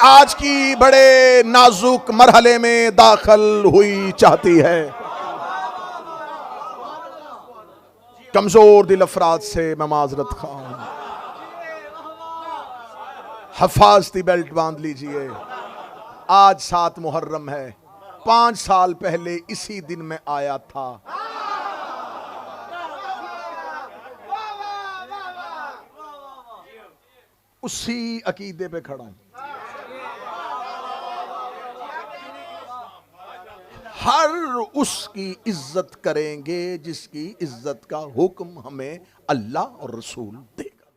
आज की बड़े नाजुक मरहले में दाखिल हुई चाहती है। कमजोर दिल अफराद से मैं माजरत खां, हफाजती बेल्ट बांध लीजिए। आज 7 मुहर्रम है। 5 साल पहले इसी दिन में आया था। उसी अकीदे पे खड़ा हूं। हर उसकी इज्जत करेंगे जिसकी इज्जत का हुक्म हमें अल्लाह और रसूल देगा।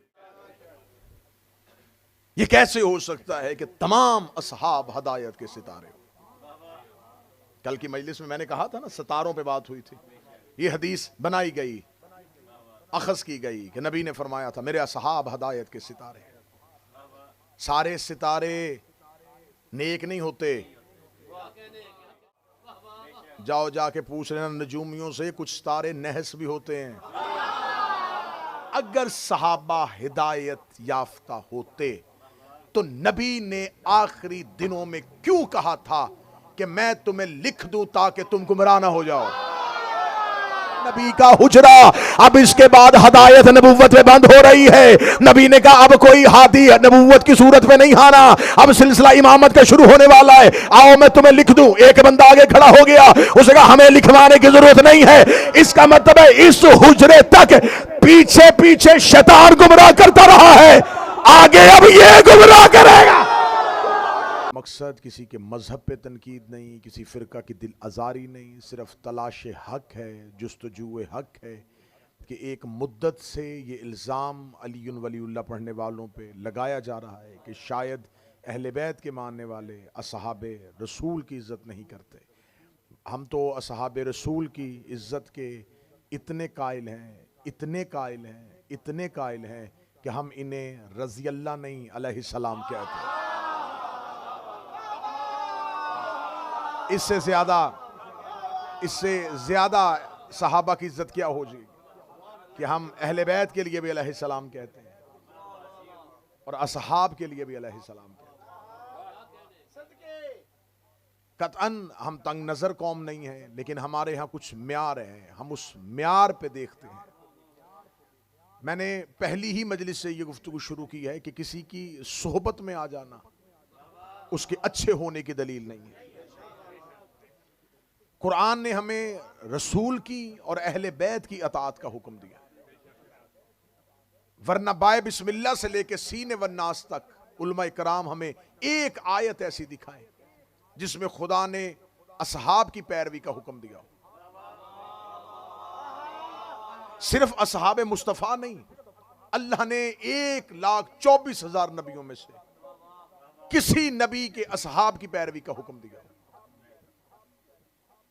यह कैसे हो सकता है कि तमाम असहाब हदायत के सितारे हो? कल की मजलिस में मैंने कहा था ना, सितारों पे बात हुई थी। यह हदीस बनाई गई, अखज़ की गई कि नबी ने फरमाया था मेरे असहाब हदायत के सितारे। सारे सितारे नेक नहीं होते। जाओ जाके पूछ लेना नजूमियों से, कुछ सितारे नहस भी होते हैं। अगर सहाबा हिदायत याफ्ता होते तो नबी ने आखिरी दिनों में क्यों कहा था कि मैं तुम्हें लिख दूं ताकि तुम गुमराह ना हो जाओ? नबी का हुजरा अब इसके बाद हदायत नबूवत में बंद हो रही है। नबी ने कहा अब कोई हादी नबूवत की सूरत में नहीं आना, अब सिलसिला इमामत का शुरू होने वाला है। आओ मैं तुम्हें लिख दूं। एक बंदा आगे खड़ा हो गया, उसने कहा हमें लिखवाने की जरूरत नहीं है। इसका मतलब है इस हुजरे तक पीछे पीछे शैतान गुमराह करता रहा है, आगे अब ये गुमराह करेगा। मकसद किसी के मजहब पे तनकीद नहीं, किसी फिरका की दिल आजारी नहीं, सिर्फ तलाश हक है, जुस्तजूए हक है कि एक मुद्दत से ये इल्ज़ाम अली वलीउल्लाह पढ़ने वालों पे लगाया जा रहा है कि शायद अहले बैत के मानने वाले असहाबे रसूल की इज़्ज़त नहीं करते। हम तो असहाबे रसूल की इज़्ज़त के इतने कायल हैं, इतने कायल हैं, इतने कायल हैं कि हम इन्हें रज़ी अल्लाह नहीं अलैहिस्सलाम कहते हैं। इससे ज्यादा सहाबा की इज्जत क्या हो जाएगी कि हम अहले बैत के लिए भी अलैहिस्सलाम कहते हैं और असहाब के लिए भी अलैहिस्सलाम कहते हैं। कतअन हम तंग नजर कौम नहीं है, लेकिन हमारे यहाँ कुछ म्यार है, हम उस म्यार पे देखते हैं। मैंने पहली ही मजलिस से ये गुफ्तगू शुरू की है कि किसी की सोहबत में आ जाना उसके अच्छे होने की दलील नहीं है। कुरान ने हमें रसूल की और अहले बैत की अताअत का हुक्म दिया, वरना बाय बिस्मिल्लाह से लेके सीने व नास तक उलमा इकराम हमें एक आयत ऐसी दिखाए जिसमें खुदा ने असहाब की पैरवी का हुक्म दिया। सिर्फ असहाब मुस्तफ़ा नहीं, अल्लाह ने 1,24,000 नबियों में से किसी नबी के असहाब की पैरवी का हुक्म दिया।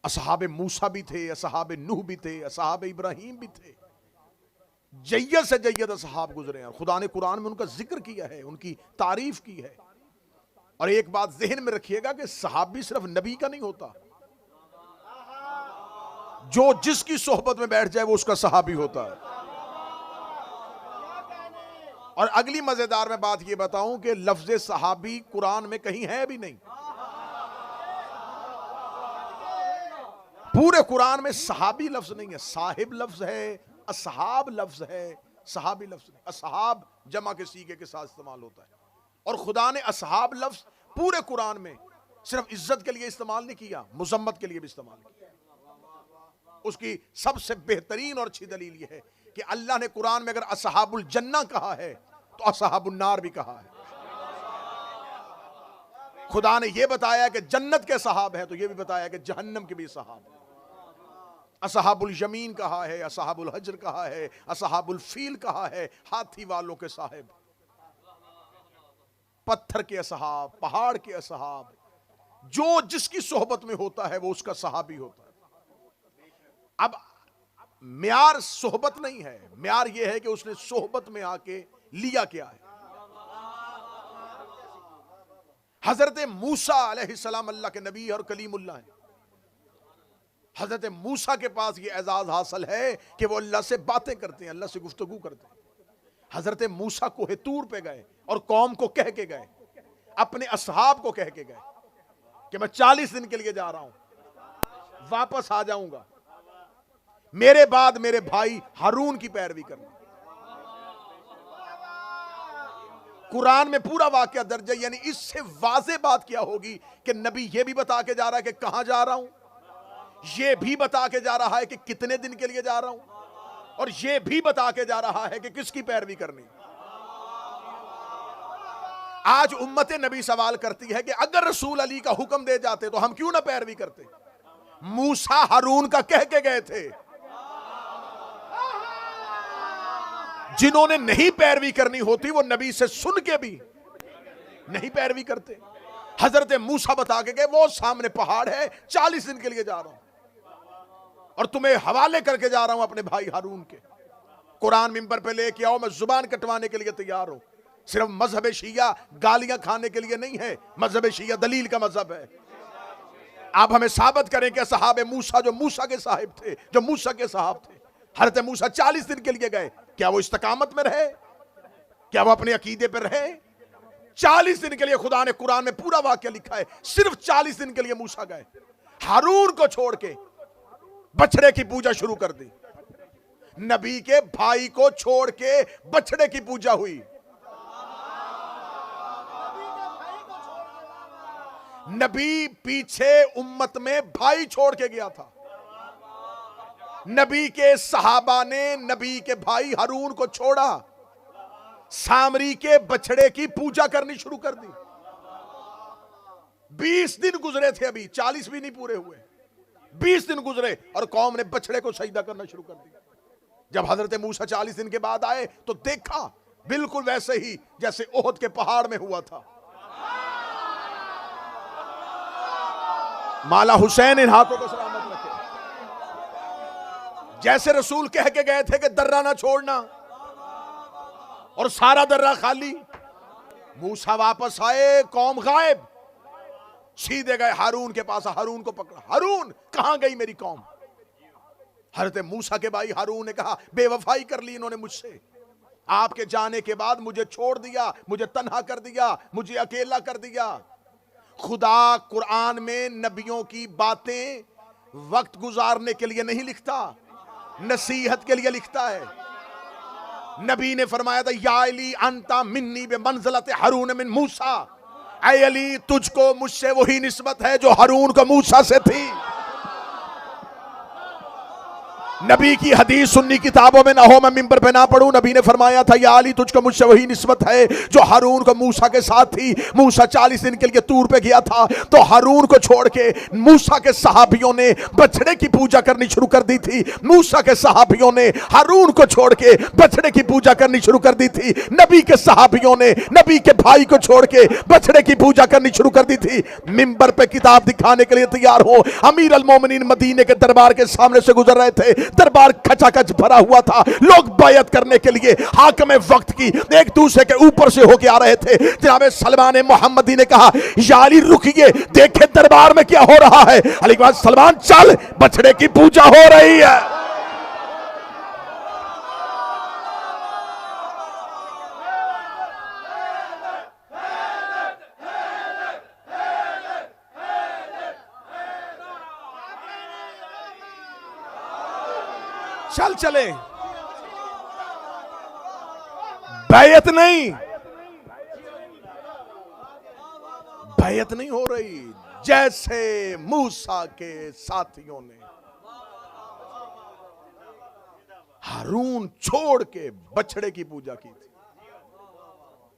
असहाब मूसा भी थे, असहाब नूह भी थे, असहाब इब्राहीम भी थे। जय्यद से जय्यद असहाब गुजरे हैं और खुदा ने कुरान में उनका जिक्र किया है, उनकी तारीफ की है। और एक बात ज़हन में रखिएगा कि सहाबी सिर्फ नबी का नहीं होता, जो जिसकी सोहबत में बैठ जाए वो उसका सहाबी होता है। और अगली मजेदार में बात ये बताऊं कि लफ्ज़ सहाबी कुरान में कहीं है भी नहीं। पूरे कुरान में सहाबी लफ्ज नहीं है, साहिब लफ्ज है, असहाब लफ्ज है, सहाबी लफ्ज नहीं। असहाब जमा के सीगे के साथ इस्तेमाल होता है और खुदा ने असहाब लफ्ज पूरे कुरान में सिर्फ इज्जत के लिए इस्तेमाल नहीं किया, मुजम्मत के लिए भी इस्तेमाल किया। उसकी सबसे बेहतरीन और अच्छी दलील यह है कि अल्लाह ने कुरान में अगर असहाबुल जन्ना कहा है तो असहाबुल नार भी कहा है। खुदा ने यह बताया कि जन्नत के सहाब हैं तो यह भी बताया कि जहन्नम के भी सहाब हैं। असहाबुल यमीन कहा है, असहाबुल हजर कहा है, असहाबुल फील कहा है, हाथी वालों के साहिब, पत्थर के असहाब, पहाड़ के असहाब। जो जिसकी सोहबत में होता है वो उसका सहाबी होता है। अब म्यार सोहबत नहीं है, म्यार यह है कि उसने सोहबत में आके लिया क्या है। हजरत मूसा अलैहिस्सलाम अल्लाह के नबी और कलीमुल्लाह हैं। हजरत मूसा के पास ये एजाज हासिल है कि वो अल्लाह से बातें करते हैं, अल्लाह से गुफ्तगू करते हैं। हजरत मूसा कोहे तूर पे गए और कौम को कह के गए, अपने असहाब को कह के गए कि मैं 40 दिन के लिए जा रहा हूं, वापस आ जाऊंगा, मेरे बाद मेरे भाई हारून की पैरवी करना। कुरान में पूरा वाकया दर्ज है, यानी इससे वाज़ेह बात क्या होगी कि नबी यह भी बता के जा रहा है कि कहां जा रहा हूं, यह भी बता के जा रहा है कि कितने दिन के लिए जा रहा हूं, और यह भी बता के जा रहा है कि किसकी पैरवी करनी। आज उम्मत नबी सवाल करती है कि अगर रसूल अली का हुक्म दे जाते तो हम क्यों ना पैरवी करते। मूसा हारून का कह के गए थे, जिन्होंने नहीं पैरवी करनी होती वो नबी से सुन के भी नहीं पैरवी करते। हजरत मूसा बता के गए वो सामने पहाड़ है, 40 दिन के लिए जा रहा हूं और तुम्हें हवाले करके जा रहा हूं अपने भाई हारून के। कुरान मिंबर पे लेके आओ, मैं जुबान कटवाने के लिए तैयार हूं। सिर्फ मजहब शिया गालियां खाने के लिए नहीं है, मजहब शिया दलील का मजहब है। आप हमें साबित करें कि सहाबे मूसा जो मूसा के साहिब थे, जो मूसा के साहब थे, हज़रत मूसा 40 दिन के लिए गए, क्या वो इस्तकामत में रहे? क्या वो अपने अकीदे पर रहे? 40 दिन के लिए खुदा ने कुरान में पूरा वाक्य लिखा है, सिर्फ 40 दिन के लिए मूसा गए। हारून को छोड़ के बछड़े की पूजा शुरू कर दी। नबी के भाई को छोड़ के बछड़े की पूजा हुई। नबी पीछे उम्मत में भाई छोड़ के गया था। नबी के सहाबा ने नबी के भाई हारून को छोड़ा, सामरी के बछड़े की पूजा करनी शुरू कर दी। 20 दिन गुजरे थे, अभी 40 भी नहीं पूरे हुए, 20 दिन गुजरे और कौम ने बछड़े को सजदा करना शुरू कर दिया। जब हजरत मूसा 40 दिन के बाद आए तो देखा बिल्कुल वैसे ही जैसे ओहद के पहाड़ में हुआ था। माला हुसैन इन हाथों को सलामत रखे। जैसे रसूल कह के गए थे कि दर्रा ना छोड़ना, और सारा दर्रा खाली। मूसा वापस आए, कौम गायब। सीधे गए हारून के पास, हारून को पकड़ा। हारून, कहां गई मेरी कौम? हजरत मूसा के भाई हारून ने कहा बेवफाई कर ली इन्होंने मुझसे, आपके जाने के बाद मुझे छोड़ दिया, मुझे तन्हा कर दिया, मुझे अकेला कर दिया। खुदा कुरान में नबियों की बातें वक्त गुजारने के लिए नहीं लिखता, नसीहत के लिए लिखता है। नबी ने फरमाया था या अली अंता मिन्नी बे मंज़लत हारून मिन मूसा, ऐ अली तुझको मुझसे वही निस्बत है जो हारून को मूसा से थी। नबी की हदीस सुन्नी किताबों में ना हो, मैं मिंबर पे ना पढ़ूं। नबी ने फरमाया था या अली तुझको मुझसे वही निस्बत है जो हारून को मूसा के साथ थी। मूसा 40 दिन के लिए तूर पे गया था तो हारून को छोड़ के मूसा के सहाबियों ने बछड़े की पूजा करनी शुरू कर दी थी। मूसा के सहाबियों ने हारून को छोड़ के बछड़े की पूजा करनी शुरू कर दी थी। नबी के सहाबियों ने नबी के भाई को छोड़ के बछड़े की पूजा करनी शुरू कर दी थी। मिंबर पे किताब दिखाने के लिए तैयार हो। अमीर अल मोमिनीन मदीने के दरबार के सामने से गुजर रहे थे, दरबार खचाखच भरा हुआ था। लोग बैयत करने के लिए हाकिम वक्त की एक दूसरे के ऊपर से होके आ रहे थे। जनाब सलमान मोहम्मदी ने कहा या अली रुकिए, देखे दरबार में क्या हो रहा है। अली के बाद सलमान चल, बछड़े की पूजा हो रही है। चल चले, बैयत नहीं, बैयत नहीं हो रही। जैसे मूसा के साथियों ने हारून छोड़ के बछड़े की पूजा की थी।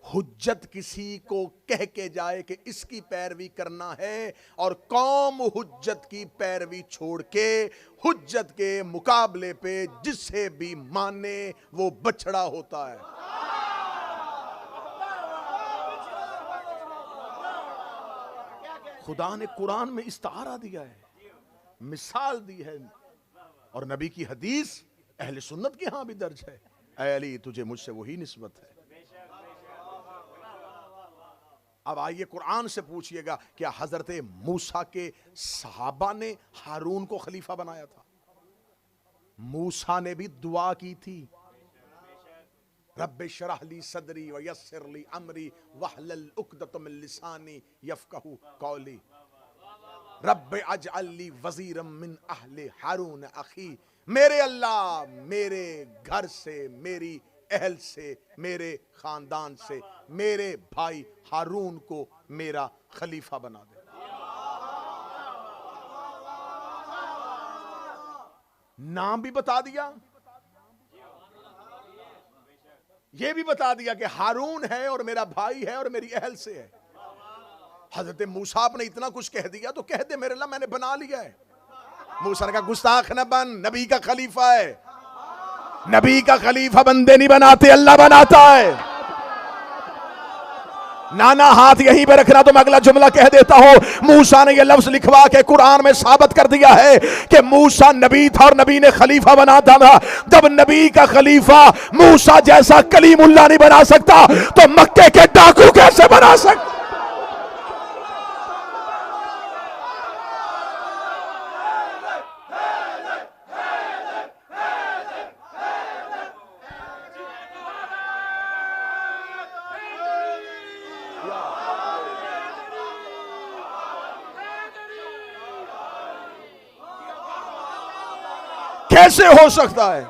हुज्जत किसी को कह के जाए कि इसकी पैरवी करना है और कौम हुज्जत की पैरवी छोड़ के हुज्जत के मुकाबले पे जिसे भी माने वो बछड़ा होता है। खुदा ने कुरान में इस्तारा दिया है, मिसाल दी है, और नबी की हदीस अहले सुन्नत के यहां भी दर्ज है। ऐ अली तुझे मुझसे वही निस्बत है। अब आइए कुरान से पूछिएगा, क्या हजरत मूसा के सहाबा ने हारून को खलीफा बनाया था? मूसा ने भी दुआ की थी, रब्बे शरह ली सदरी व यस्सिर ली अमरी वहलल उक़दतम मिन लिसानी यफ़क़हू क़ौली रब्बे अजअल ली वज़ीरम मिन अहले हारून अखी। मेरे अल्लाह मेरे घर से, मेरी अहल से, मेरे खानदान से मेरे भाई हारून को मेरा खलीफा बना दे। नाम भी बता दिया, ये भी बता दिया कि हारून है और मेरा भाई है और मेरी अहल से है। हजरत मूसा ने इतना कुछ कह दिया तो कह दे मेरे अल्लाह मैंने बना लिया है। मूसा ने कहा गुस्ताख न बन, नबी का खलीफा है, नबी का खलीफा बंदे नहीं बनाते, अल्लाह बनाता है। नाना हाथ यहीं पे रखना तो मैं अगला जुमला कह देता हूं। मूसा ने यह लफ्ज लिखवा के कुरान में साबित कर दिया है कि मूसा नबी था और नबी ने खलीफा बनाता था। जब नबी का खलीफा मूसा जैसा कलीमुल्लाह नहीं बना सकता तो मक्के के डाकू कैसे बना सकता? कैसे हो सकता है?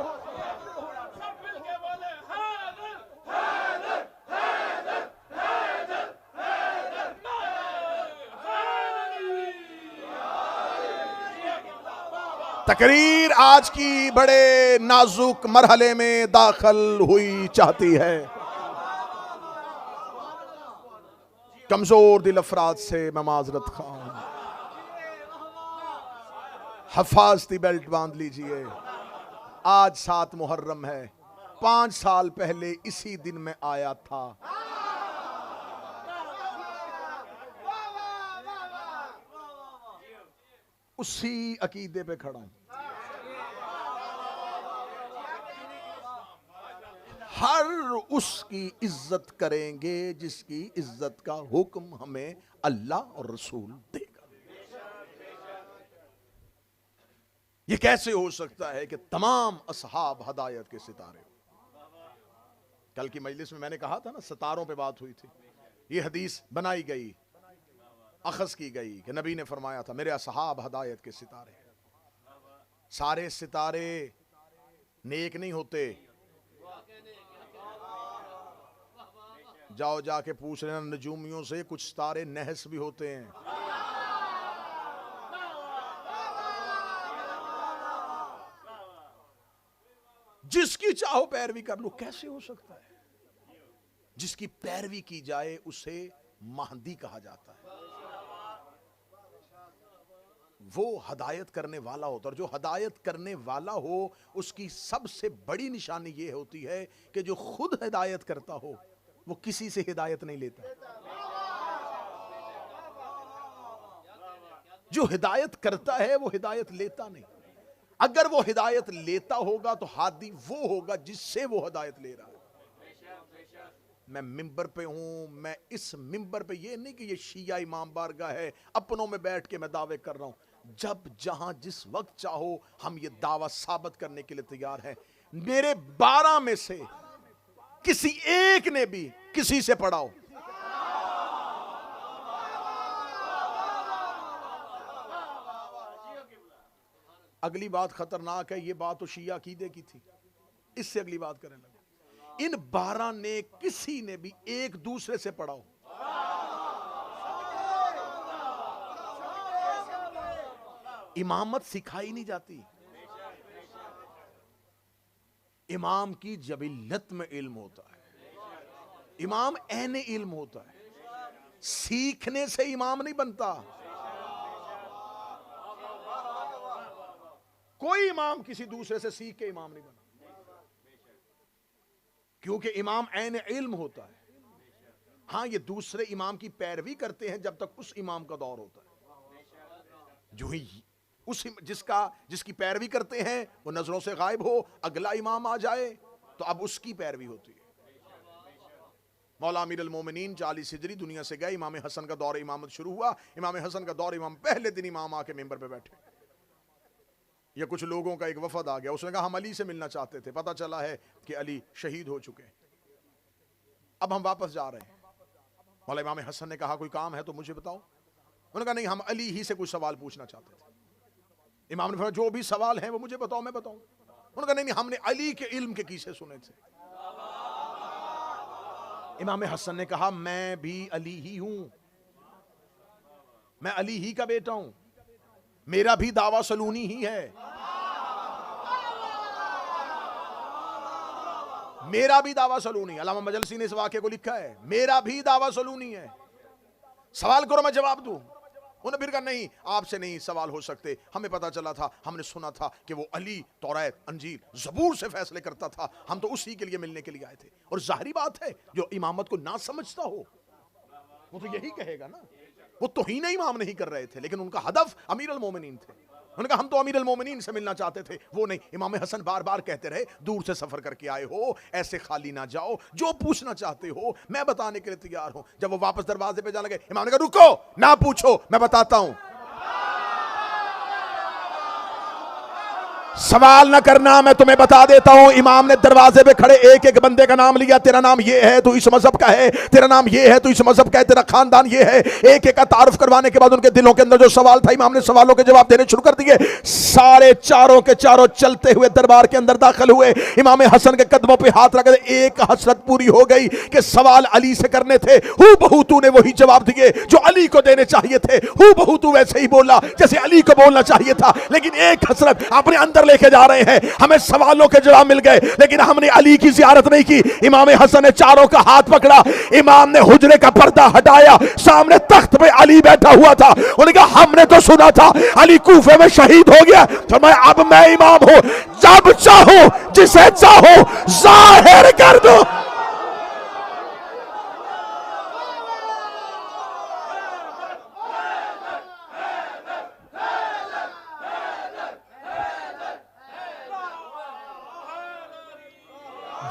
तकरीर आज की बड़े नाजुक मरहले में दाखिल हुई चाहती है। कमजोर दिल अफराद से मैं माजरत खां। हफाजती बेल्ट बांध लीजिए। आज 7 मुहर्रम है। 5 साल पहले इसी दिन में आया था। उसी अकीदे पे खड़ा हूं। हर उसकी इज्जत करेंगे जिसकी इज्जत का हुक्म हमें अल्लाह और रसूल देगा। यह कैसे हो सकता है कि तमाम असहाब हदायत के सितारे हो? कल की मजलिस में मैंने कहा था ना, सितारों पे बात हुई थी। यह हदीस बनाई गई, अखज़ की गई कि नबी ने फरमाया था मेरे असहाब हदायत के सितारे। सारे सितारे नेक नहीं होते। जाओ जाके पूछ लेना नजूमियों से, कुछ सितारे नहस भी होते हैं। जिसकी चाहो पैरवी कर लो। कैसे हो सकता है? जिसकी पैरवी की जाए उसे महदी कहा जाता है। वो हदायत करने वाला होता है। और जो हदायत करने वाला हो उसकी सबसे बड़ी निशानी ये होती है कि जो खुद हिदायत करता हो वो किसी से हिदायत नहीं लेता। जो हिदायत करता है वो हिदायत लेता नहीं। अगर वो हिदायत लेता होगा तो हादी वो होगा जिससे वो हिदायत ले रहा है। मैं मिंबर पे हूं, मैं इस मिंबर पे ये नहीं कि ये शिया इमाम बारगाह है, अपनों में बैठ के मैं दावे कर रहा हूं। जब जहां जिस वक्त चाहो हम ये दावा साबित करने के लिए तैयार हैं। मेरे 12 में से किसी एक ने भी किसी से पढ़ाओ। अगली बात खतरनाक है। ये बात तो शिया अकीदे की थी, इससे अगली बात करने लगे। इन 12 ने किसी ने भी एक दूसरे से पढ़ाओ। इमामत सिखाई नहीं जाती। इमाम की जबिल्लत में इल्म होता है। इमाम ऐने इल्म होता है। सीखने से इमाम नहीं बनता। कोई इमाम किसी दूसरे से सीख के इमाम नहीं बना, क्योंकि इमाम ऐन इल्म होता है। हां, ये दूसरे इमाम की पैरवी करते हैं जब तक उस इमाम का दौर होता है। जो ही उस जिसकी पैरवी करते हैं वो नजरों से गायब हो, अगला इमाम आ जाए तो अब उसकी पैरवी होती है। मौला अमीर अल मोमिनीन 40 हिजरी दुनिया से गए। इमाम हसन का दौर इमामत शुरू हुआ। इमाम हसन का दौर इमाम पहले दिन इमाम आके मेंबर पे बैठे। या कुछ लोगों का एक वफद आ गया, उसने कहा हम अली से मिलना चाहते थे। पता चला है कि अली शहीद हो चुके हैं। अब हम वापस जा रहे हैं। मौला इमाम हसन ने कहा कोई काम है तो मुझे बताओ। उन्होंने कहा नहीं, हम अली ही से कुछ सवाल पूछना चाहते थे। इमाम ने कहा जो भी सवाल है वो मुझे बताओ, मैं बताऊं। उन्होंने कहा नहीं, हमने अली के इल्म के किस्से सुने थे। इमाम हसन ने कहा मैं भी अली ही हूं, मैं अली ही का बेटा हूं, मेरा भी दावा सलूनी ही है, मेरा भी दावा सलूनी। अल्लामा मजलसी ने इस वाक़े को लिखा है, मेरा भी दावा सलूनी है, सवाल करो मैं जवाब दूं। उन्होंने फिर कहा नहीं, आपसे नहीं सवाल हो सकते, हमें पता चला था, हमने सुना था कि वो अली तौरात अंजील ज़बूर से फैसले करता था, हम तो उसी के लिए मिलने के लिए आए थे। और जाहिरी बात है जो इमामत को ना समझता हो वो तो यही कहेगा ना। वो तौहीन इमाम नहीं कर रहे थे, लेकिन उनका हदफ अमीर अल मोमिनीन थे। उन्होंने कहा हम तो अमीर अल मोमिनीन से मिलना चाहते थे, वो नहीं। इमाम हसन बार बार कहते रहे दूर से सफर करके आए हो, ऐसे खाली ना जाओ, जो पूछना चाहते हो मैं बताने के लिए तैयार हूं। जब वो वापस दरवाजे पे जाने लगे, इमाम ने कहा रुको, ना पूछो, मैं बताता हूं। सवाल ना करना, मैं तुम्हें बता देता हूं। इमाम ने दरवाजे पे खड़े एक एक बंदे का नाम लिया, तेरा नाम ये है, तू इस मजहब का है, तेरा नाम ये है, तू इस मजहब का है, तेरा खानदान ये है। एक एक का तारुफ करवाने के बाद उनके दिलों के अंदर जो सवाल था, इमाम ने सवालों के जवाब देने शुरू कर दिए। सारे चारों के चारों चलते हुए दरबार के अंदर दाखिल हुए। इमाम हसन के कदमों पे हाथ रख दे। एक हसरत पूरी हो गई कि सवाल अली से करने थे, हू बहू तूने वही जवाब दिए जो अली को देने चाहिए थे, हू बहू तू वैसे ही बोला जैसे अली को बोलना चाहिए था। लेकिन एक हसरत अपने अंदर लेके जा रहे हैं, हमें सवालों के जवाब मिल गए लेकिन हमने अली की जियारत नहीं की। इमाम हसन ने चारों का हाथ पकड़ा, इमाम ने हुजरे का पर्दा हटाया, सामने तख्त पे अली बैठा हुआ था। उन्होंने कहा हमने तो सुना था अली कूफे में शहीद हो गया, तो अब मैं इमाम हूं, जब चाहूं जिसे चाहूं जाहिर कर दो।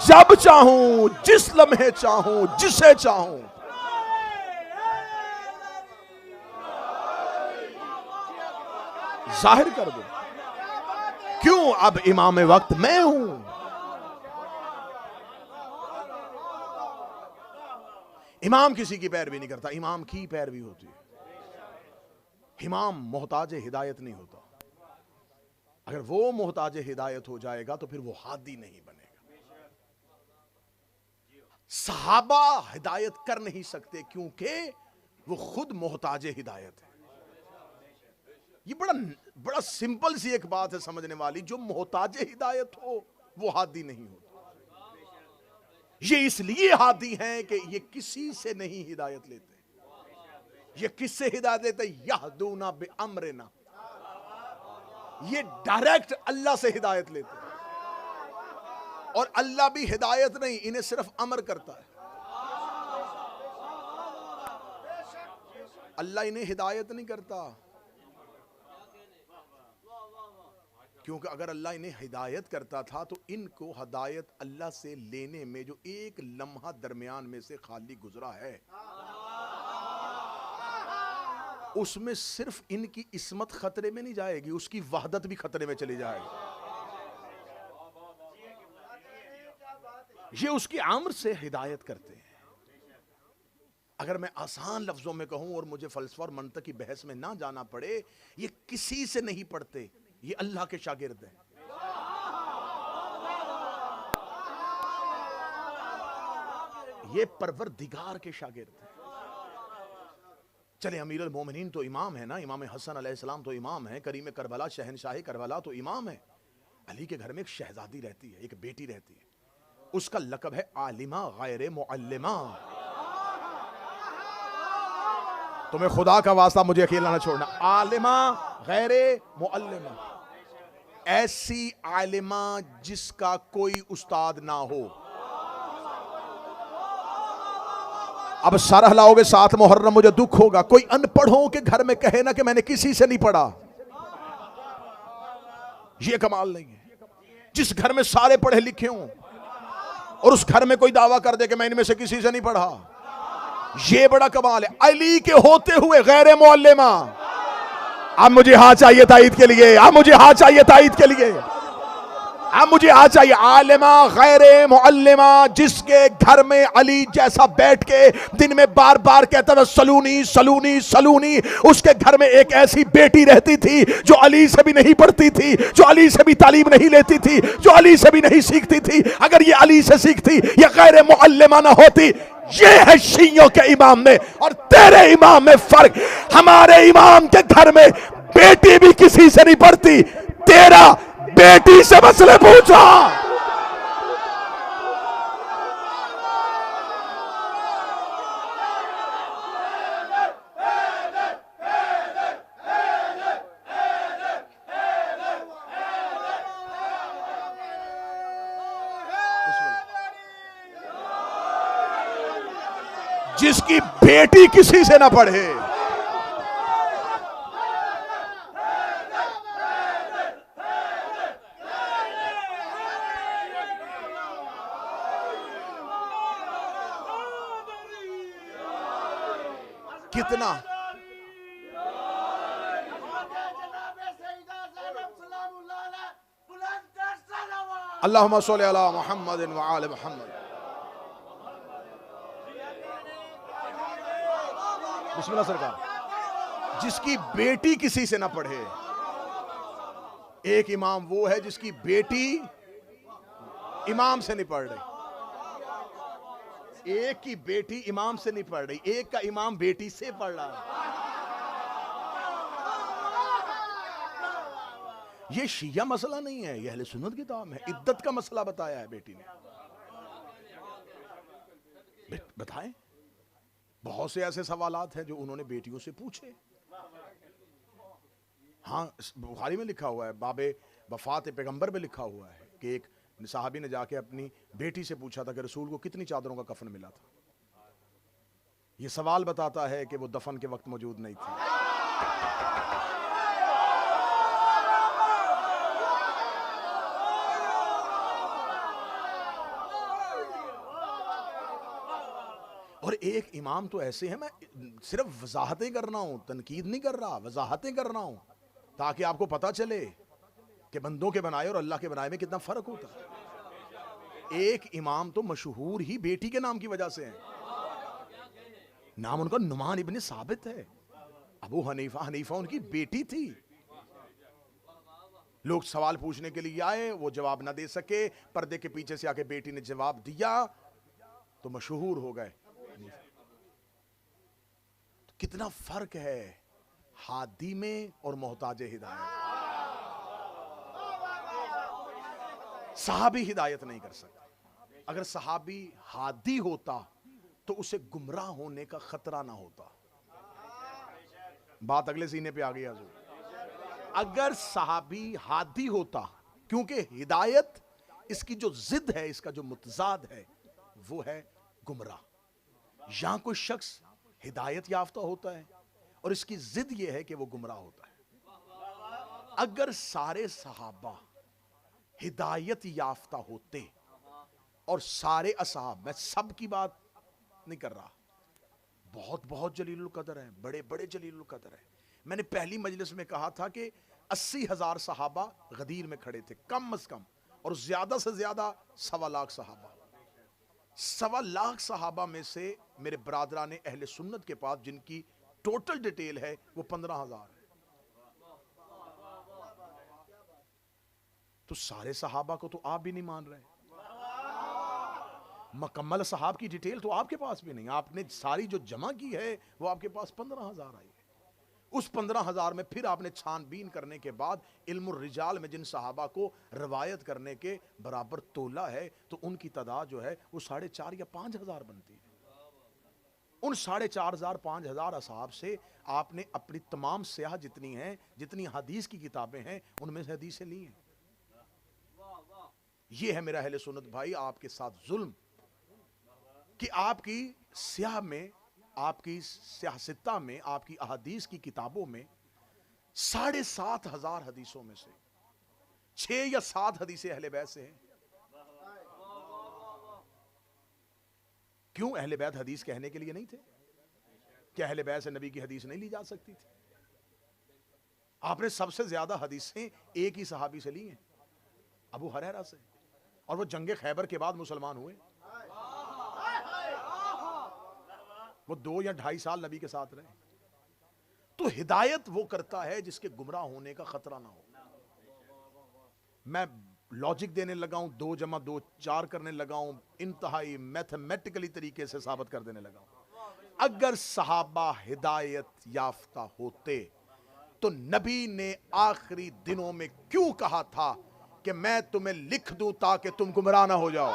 जब चाहूं, जिस लम्हे चाहूं, जिसे चाहूं। जाहिर कर दो। क्यों? अब इमाम वक्त मैं हूं। इमाम किसी की पैरवी नहीं करता, इमाम की पैरवी होती है। इमाम मोहताज हिदायत नहीं होता। अगर वो मोहताज हिदायत हो जाएगा तो फिर वो हादी नहीं बनेगा। सहाबा हिदायत कर नहीं सकते क्योंकि वो खुद मोहताज हिदायत है। ये बड़ा सिंपल सी एक बात है समझने वाली। जो मोहताज हिदायत हो वो हादी नहीं होता। ये इसलिए हादी हैं कि ये किसी से नहीं हिदायत लेते। ये किससे हिदायत लेते? यहदूना बिअम्रिना। ये डायरेक्ट अल्लाह से हिदायत लेते। और अल्लाह भी हिदायत नहीं, इन्हें सिर्फ अमर करता है। अल्लाह इन्हें हिदायत नहीं करता, क्योंकि अगर अल्लाह इन्हें हिदायत करता था तो इनको हिदायत अल्लाह से लेने में जो एक लम्हा दरमियान में से खाली गुजरा है, उसमें सिर्फ इनकी इस्मत खतरे में नहीं जाएगी, उसकी वहदत भी खतरे में चली जाएगी। ये उसकी अम्र से हिदायत करते हैं। अगर मैं आसान लफ्जों में कहूं और मुझे फलसफा और मंतक की बहस में ना जाना पड़े, ये किसी से नहीं पढ़ते, ये अल्लाह के शागिर्द हैं। ये परवरदिगार के शागिर्द हैं। चले अमीरुल मोमिनीन तो इमाम है ना, इमाम हसन अलैहिस्सलाम तो इमाम है, करीम करबला शहनशाही करबला तो इमाम है। अली के घर में एक शहजादी रहती है, एक बेटी रहती है, उसका लक़ब है आलिमा गैर मुअल्लिमा। तुम्हें खुदा का वास्ता मुझे अकेला ना छोड़ना, आलिमा गैर मुअल्लिमा, ऐसी आलिमा जिसका कोई उस्ताद ना हो। अब सर हिलाओगे 7 मुहर्रम, मुझे दुख होगा। कोई अनपढ़ों के घर में कहे ना कि मैंने किसी से नहीं पढ़ा, यह कमाल नहीं है। जिस घर में सारे पढ़े लिखे हों और उस घर में कोई दावा कर दे कि मैं इनमें से किसी से नहीं पढ़ा, ये बड़ा कमाल है। अली के होते हुए गैर मुअल्लिमा। अब मुझे हाँ चाहिए ताईद के लिए, अब मुझे हाँ चाहिए ताईद के लिए। अब मुझे आ चाहिए आलिमा गैर मुअल्लिमा, जिसके घर में अली जैसा बैठ के दिन में बार बार कहता था सलूनी सलूनी सलूनी। उसके घर में एक ऐसी बेटी रहती थी जो अली से भी नहीं पढ़ती थी, जो अली से भी तालीम नहीं लेती थी, जो अली से भी नहीं सीखती थी। अगर ये अली से सीखती, ये गैर मुअल्लिमा ना होती। ये है शियों के इमाम में और तेरे इमाम में फर्क। हमारे इमाम के घर में बेटी भी किसी से नहीं पढ़ती, तेरा बेटी से मसले पूछा। जिसकी बेटी किसी से ना पढ़े, कितना अल्लाहुम्मा सल्ली अला मुहम्मद व आले मुहम्मद। बिस्मिल्लाह सरकार। जिसकी बेटी किसी से ना पढ़े, एक इमाम वो है जिसकी बेटी इमाम से नहीं पढ़ रही। एक की बेटी इमाम से नहीं पढ़ रही, एक का इमाम बेटी से पढ़ रहा है। ये शिया मसला नहीं है, ये अहले सुन्नत की किताब है। इद्दत का मसला बताया है बेटी ने। बताएं, बहुत से ऐसे सवालात हैं जो उन्होंने बेटियों से पूछे। हाँ, बुखारी में लिखा हुआ है, बाबे वफात पैगंबर में लिखा हुआ है कि एक साहबी ने जाके अपनी बेटी से पूछा था कि रसूल को कितनी चादरों का कफन मिला था। यह सवाल बताता है कि वो दफन के वक्त मौजूद नहीं थी। और एक इमाम तो ऐसे हैं, मैं सिर्फ वजाहतें कर रहा हूं, तनकीद नहीं कर रहा, वजाहतें कर रहा हूं ताकि आपको पता चले कि बंदों के बनाए और अल्लाह के बनाए में कितना फर्क होता है। एक इमाम तो मशहूर ही बेटी के नाम की वजह से है। नाम उनका नुमान इब्ने साबित है। अबू हनीफा उनकी बेटी थी। लोग सवाल पूछने के लिए आए, वो जवाब ना दे सके, पर्दे के पीछे से आके बेटी ने जवाब दिया तो मशहूर हो गए। तो कितना फर्क है हादी में और मोहताज हिदायत। सहाबी हिदायत नहीं कर सकता। अगर सहाबी हादी होता तो उसे गुमराह होने का खतरा ना होता। बात अगले सीने पे आ गई हुजूर। अगर सहाबी हादी होता, क्योंकि हिदायत इसकी जो जिद है, इसका जो मुतजाद है वो है गुमराह। यहां कोई शख्स हिदायत याफ्ता होता है और इसकी जिद यह है कि वो गुमराह होता है। अगर सारे सहाबा हिदायत याफ्ता होते और सारे असहाब, मैं सब की बात नहीं कर रहा, बहुत बहुत जलीलुल कदर है, बड़े बड़े जलीलुल कदर है। मैंने पहली मजलिस में कहा था कि 80,000 सहाबा गदीर में खड़े थे कम से कम, और ज्यादा से ज्यादा 1.25 लाख सहाबा। 1.25 लाख सहाबा में से मेरे बरादरान अहले सुन्नत के पास जिनकी टोटल डिटेल है वो 15,000 है। तो सारे सहाबा को तो आप भी नहीं मान रहे। मुकम्मल सहाब की डिटेल तो आपके पास भी नहीं। आपने सारी जो जमा की है वो आपके पास 15,000 आई है। उस 15,000 में फिर आपने छानबीन करने के बाद इल्मुर रिजाल में जिन सहाबा को रवायत करने के बराबर तोला है, तो उनकी तादाद जो है वो 4,500 या 5,000 बनती है। उन 4,500 5,000 असहाब से आपने अपनी तमाम स्याह जितनी हैं, जितनी हदीस की किताबें हैं, उनमें से हदीसें ली हैं। ये है मेरा अहले सुन्नत भाई आपके साथ जुल्म कि आपकी स्याह में, आपकी सियासत्ता में, आपकी अहादीस की किताबों में 7,500 हदीसों में से 6 या 7 हदीसें अहले बैत से हैं। क्यों? अहले बैत हदीस कहने के लिए नहीं थे? क्या अहले बैत से नबी की हदीस नहीं ली जा सकती थी? आपने सबसे ज्यादा हदीसें एक ही सहाबी से ली हैं। अबू हुरैरा से, और वो जंगे खैबर के बाद मुसलमान हुए। वो 2 या 2.5 साल नबी के साथ रहे। तो हिदायत वो करता है जिसके गुमराह होने का खतरा ना हो। मैं लॉजिक देने लगा हूं, 2 + 2 4 करने लगा हूं, इंतहाई मैथमेटिकली तरीके से साबित कर देने लगा हूं। अगर सहाबा हिदायत याफ्ता होते तो नबी ने आखिरी दिनों में क्यों कहा था कि मैं तुम्हें लिख दूं ताकि तुम गुमराह ना हो जाओ।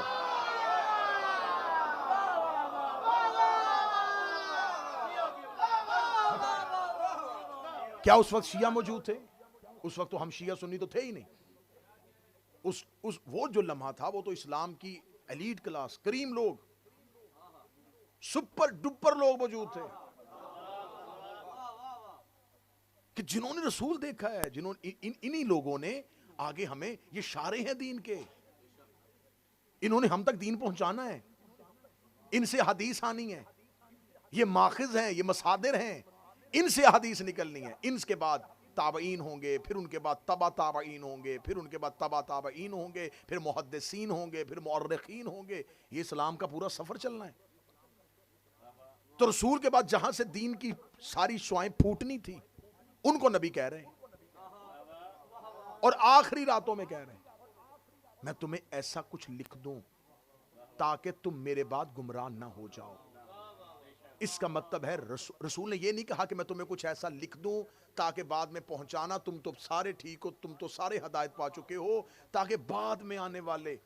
क्या उस वक्त शिया मौजूद थे? उस वक्त तो हम शिया सुन्नी तो थे ही नहीं। उस वो जो लम्हा था, वो तो इस्लाम की एलीट क्लास, करीम लोग, सुपर डुपर लोग मौजूद थे कि जिन्होंने रसूल देखा है, जिन्होंने इन्हीं लोगों ने आगे हमें, ये शारे हैं दीन के, इन्होंने हम तक दीन पहुंचाना है, इनसे हदीस आनी है, ये माखिज हैं, ये मसादिर हैं, इनसे हदीस निकलनी है। इनके बाद ताबईन होंगे, फिर उनके बाद तबा ताबईन होंगे, फिर उनके बाद तबा ताबईन होंगे, फिर मुहद्दिसीन होंगे, फिर मुअर्रिखीन होंगे। ये इस्लाम का पूरा सफर चलना है। तो रसूल के बाद जहां से दीन की सारी शुआएं फूटनी थी, उनको नबी कह रहे हैं, और आखिरी रातों में कह रहे हैं मैं तुम्हें ऐसा कुछ लिख दूं ताकि तुम मेरे बाद गुमराह ना हो जाओ। इसका मतलब है रसूल ने यह नहीं कहा कि मैं तुम्हें कुछ ऐसा लिख दूं ताकि बाद में पहुंचाना, तुम तो सारे ठीक हो, तुम तो सारे हिदायत पा चुके हो, ताकि बाद में आने वाले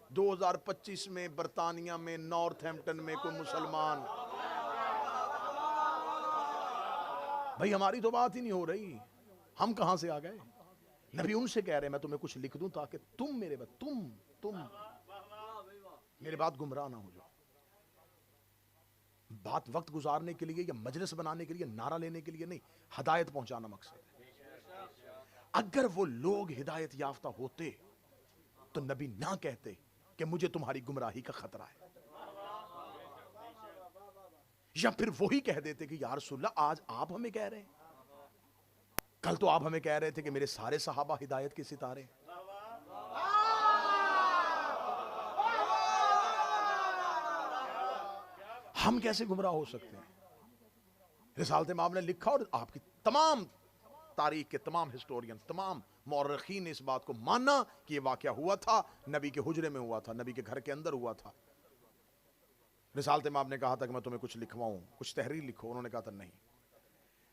2025 में बरतानिया में, नॉर्थहैम्पटन में कोई मुसलमान, भाई हमारी तो बात ही नहीं हो रही, हम कहां से आ गए। नबी उनसे कह रहे हैं मैं तुम्हें कुछ लिख दूं ताकि तुम मेरे बाद तुम मेरे बाद गुमराह ना हो जाओ। बात वक्त गुजारने के लिए या मजलिस बनाने के लिए, नारा लेने के लिए नहीं, हिदायत पहुंचाना मकसद है। अगर वो लोग हिदायत याफ्ता होते तो नबी ना कहते कि मुझे तुम्हारी गुमराही का खतरा है, या फिर वही कह देते कि या रसूलल्लाह आज आप हमें कह रहे हैं, कल तो आप हमें कह रहे थे कि मेरे सारे सहाबा हिदायत के सितारे। हम कैसे गुमराह हो सकते हैं? रिसालत इमाम ने लिखा, और आपकी तमाम तारीख के तमाम हिस्टोरियन, तमाम मौरखीन ने इस बात को माना कि यह वाकया हुआ था, नबी के हुजरे में हुआ था, नबी के घर के अंदर हुआ था। रिसालत इमाम ने कहा था कि मैं तुम्हें कुछ लिखवाऊं, कुछ तहरीर लिखो। उन्होंने कहा था नहीं।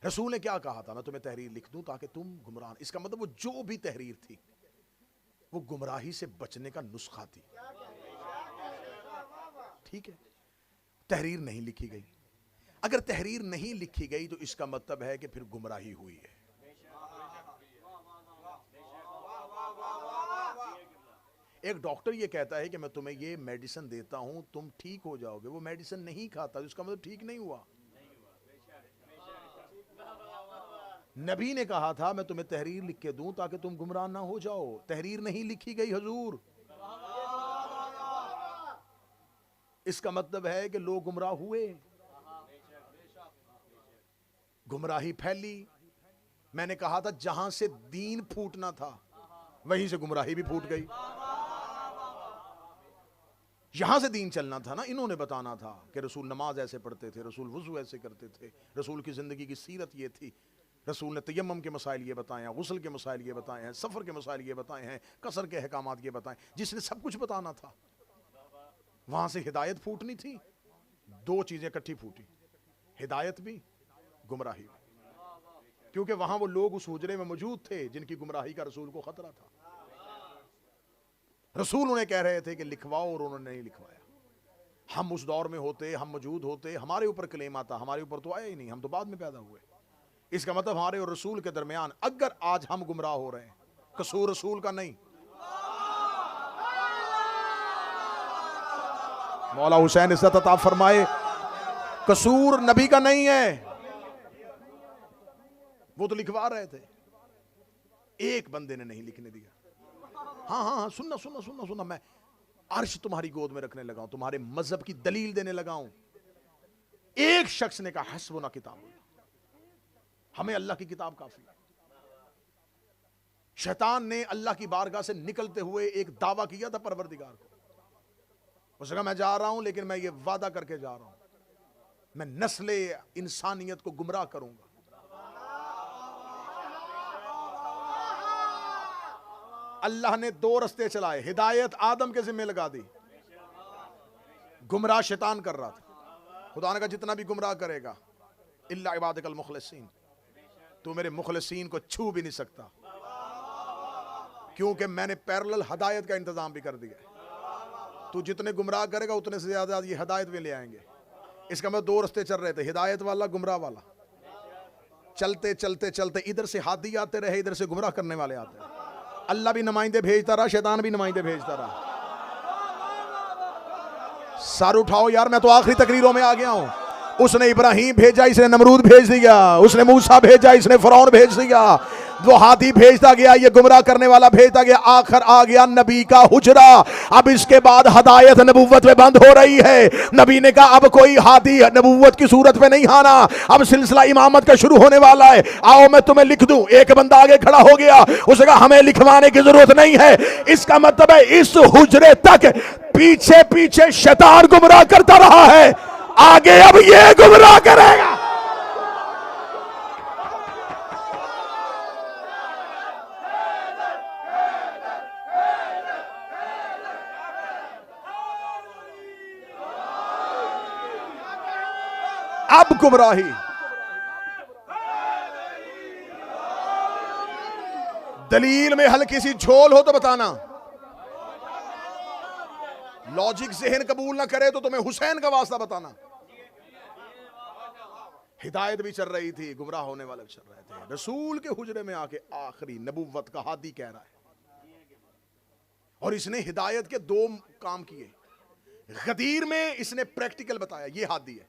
रसूल ने क्या कहा था? मैं तुम्हें तहरीर लिख दूं ताकि तुम गुमराह। इसका मतलब वो जो भी तहरीर थी वो गुमराही से बचने का नुस्खा थी। ठीक है, तहरीर नहीं लिखी गई। अगर तहरीर नहीं लिखी गई तो इसका मतलब है कि फिर गुमराही हुई है। एक डॉक्टर ये कहता है कि मैं तुम्हें ये मेडिसिन देता हूं, तुम ठीक हो जाओगे, वो मेडिसिन नहीं खाता, इसका मतलब ठीक नहीं हुआ। नबी ने कहा था मैं तुम्हें तहरीर लिख के दूं ताकि तुम गुमराह ना हो जाओ। तहरीर नहीं लिखी गई हुजूर, इसका मतलब है कि लोग गुमराह हुए, गुमराही फैली। मैंने कहा था जहां से दीन फूटना था वहीं से गुमराही भी फूट गई। यहां से दीन चलना था ना, इन्होंने बताना था कि रसूल नमाज ऐसे पढ़ते थे, रसूल वुजू ऐसे करते थे, रसूल की जिंदगी की सीरत ये थी, रसूल ने तयम्मुम के मसाइल ये बताए हैं, गुस्ल के मसाइल ये बताए हैं, सफर के मसाइल ये बताए हैं, कसर के अहकामात ये बताए। जिसने सब कुछ बताना था, वहां से हिदायत फूटनी थी। 2 चीजें इकट्ठी फूटी, हिदायत भी, गुमराही भी, क्योंकि वहां वो लोग उस हुजरे में मौजूद थे जिनकी गुमराही का रसूल को खतरा था। रसूल उन्हें कह रहे थे कि लिखवाओ, और उन्होंने नहीं लिखवाया। हम उस दौर में होते, हम मौजूद होते, हमारे ऊपर क्लेम आता, हमारे ऊपर तो आया ही नहीं, हम तो बाद में पैदा हुए। इसका मतलब हमारे और रसूल के दरमियान अगर आज हम गुमराह हो रहे हैं, कसूर रसूल का नहीं। मौला हुसैन इज्जत अता फरमाए, कसूर नबी का नहीं है। वो तो लिखवा रहे थे, एक बंदे ने नहीं लिखने दिया। हाँ हाँ हाँ, सुनना सुनना सुनना सुनना, मैं अर्श तुम्हारी गोद में रखने लगा हूं, तुम्हारे मजहब की दलील देने लगा हूं। एक शख्स ने कहा हस्बुना किताब, हमें अल्लाह की किताब काफी है। शैतान ने अल्लाह की बारगाह से निकलते हुए एक दावा किया था परवरदिगार को। उसने कहा मैं जा रहा हूं, लेकिन मैं ये वादा करके जा रहा हूं, मैं नस्ले इंसानियत को गुमराह करूंगा। अल्लाह ने दो रस्ते चलाए, हिदायत आदम के जिम्मे लगा दी, गुमराह शैतान कर रहा था। खुदा ने कहा जितना भी गुमराह करेगा इल्ला इबादकल मुखलसीन, तू मेरे मुखलसीन को छू भी नहीं सकता, क्योंकि मैंने पैरेलल हिदायत का इंतजाम भी कर दिया। तू जितने गुमराह करेगा उतने से ज्यादा ये हिदायत भी ले आएंगे। इसका मतलब दो रास्ते चल रहे थे, हिदायत वाला, गुमराह वाला। चलते चलते चलते इधर से हादी आते रहे, इधर से गुमराह करने वाले आते रहे। अल्लाह भी नुमाइंदे भेजता रहा, शैतान भी नुमाइंदे भेजता रहा। सर उठाओ यार, मैं तो आखिरी तकरीरों में आ गया हूं। उसने इब्राहिम भेजा, इसने नमरूद भेज दिया। उसने मूसा भेजा, इसने फिरौन भेज दिया। वो हाथी भेजता गया, ये गुमराह करने वाला भेजता गया। आखिर आ गया नबी का हुजरा। अब इसके बाद हदायत नबूवत में बंद हो रही है। नबी ने कहा अब कोई हाथी नबूवत की सूरत में नहीं आना, अब सिलसिला इमामत का शुरू होने वाला है। आओ मैं तुम्हें लिख दूं। एक बंदा आगे खड़ा हो गया, उसने कहा हमें लिखवाने की जरूरत नहीं है। इसका मतलब है इस हुजरे तक पीछे पीछे शैतान गुमराह करता रहा है, आगे अब ये गुमराह करेगा। अब गुमराही दलील में हल्की सी झोल हो तो बताना, लॉजिक जहन कबूल ना करे तो तुम्हें हुसैन का वास्ता बताना। हिदायत भी चल रही थी, गुमराह होने वाले भी चल रहे थे। रसूल के हुजरे में आके आखिरी नबूवत का हादी कह रहा है, और इसने हिदायत के दो काम किए। गदीर में इसने प्रैक्टिकल बताया, ये हादी है।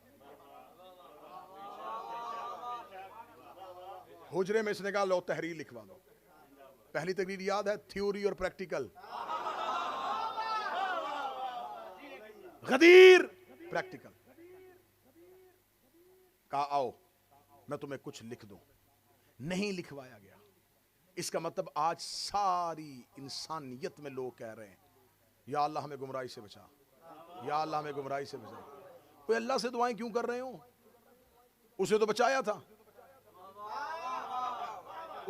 हुजरे में इसने कहा लो तहरीर लिखवा दो। पहली तकरीर याद है, थ्योरी और प्रैक्टिकल। गदीर प्रैक्टिकल। कहा आओ मैं तुम्हें कुछ लिख दूं, नहीं लिखवाया गया। इसका मतलब आज सारी इंसानियत में लोग कह रहे हैं या अल्लाह हमें गुमराही से बचा, या अल्लाह हमें गुमराही से बचा। कोई अल्लाह से दुआएं क्यों कर रहे हो? उसे तो बचाया था,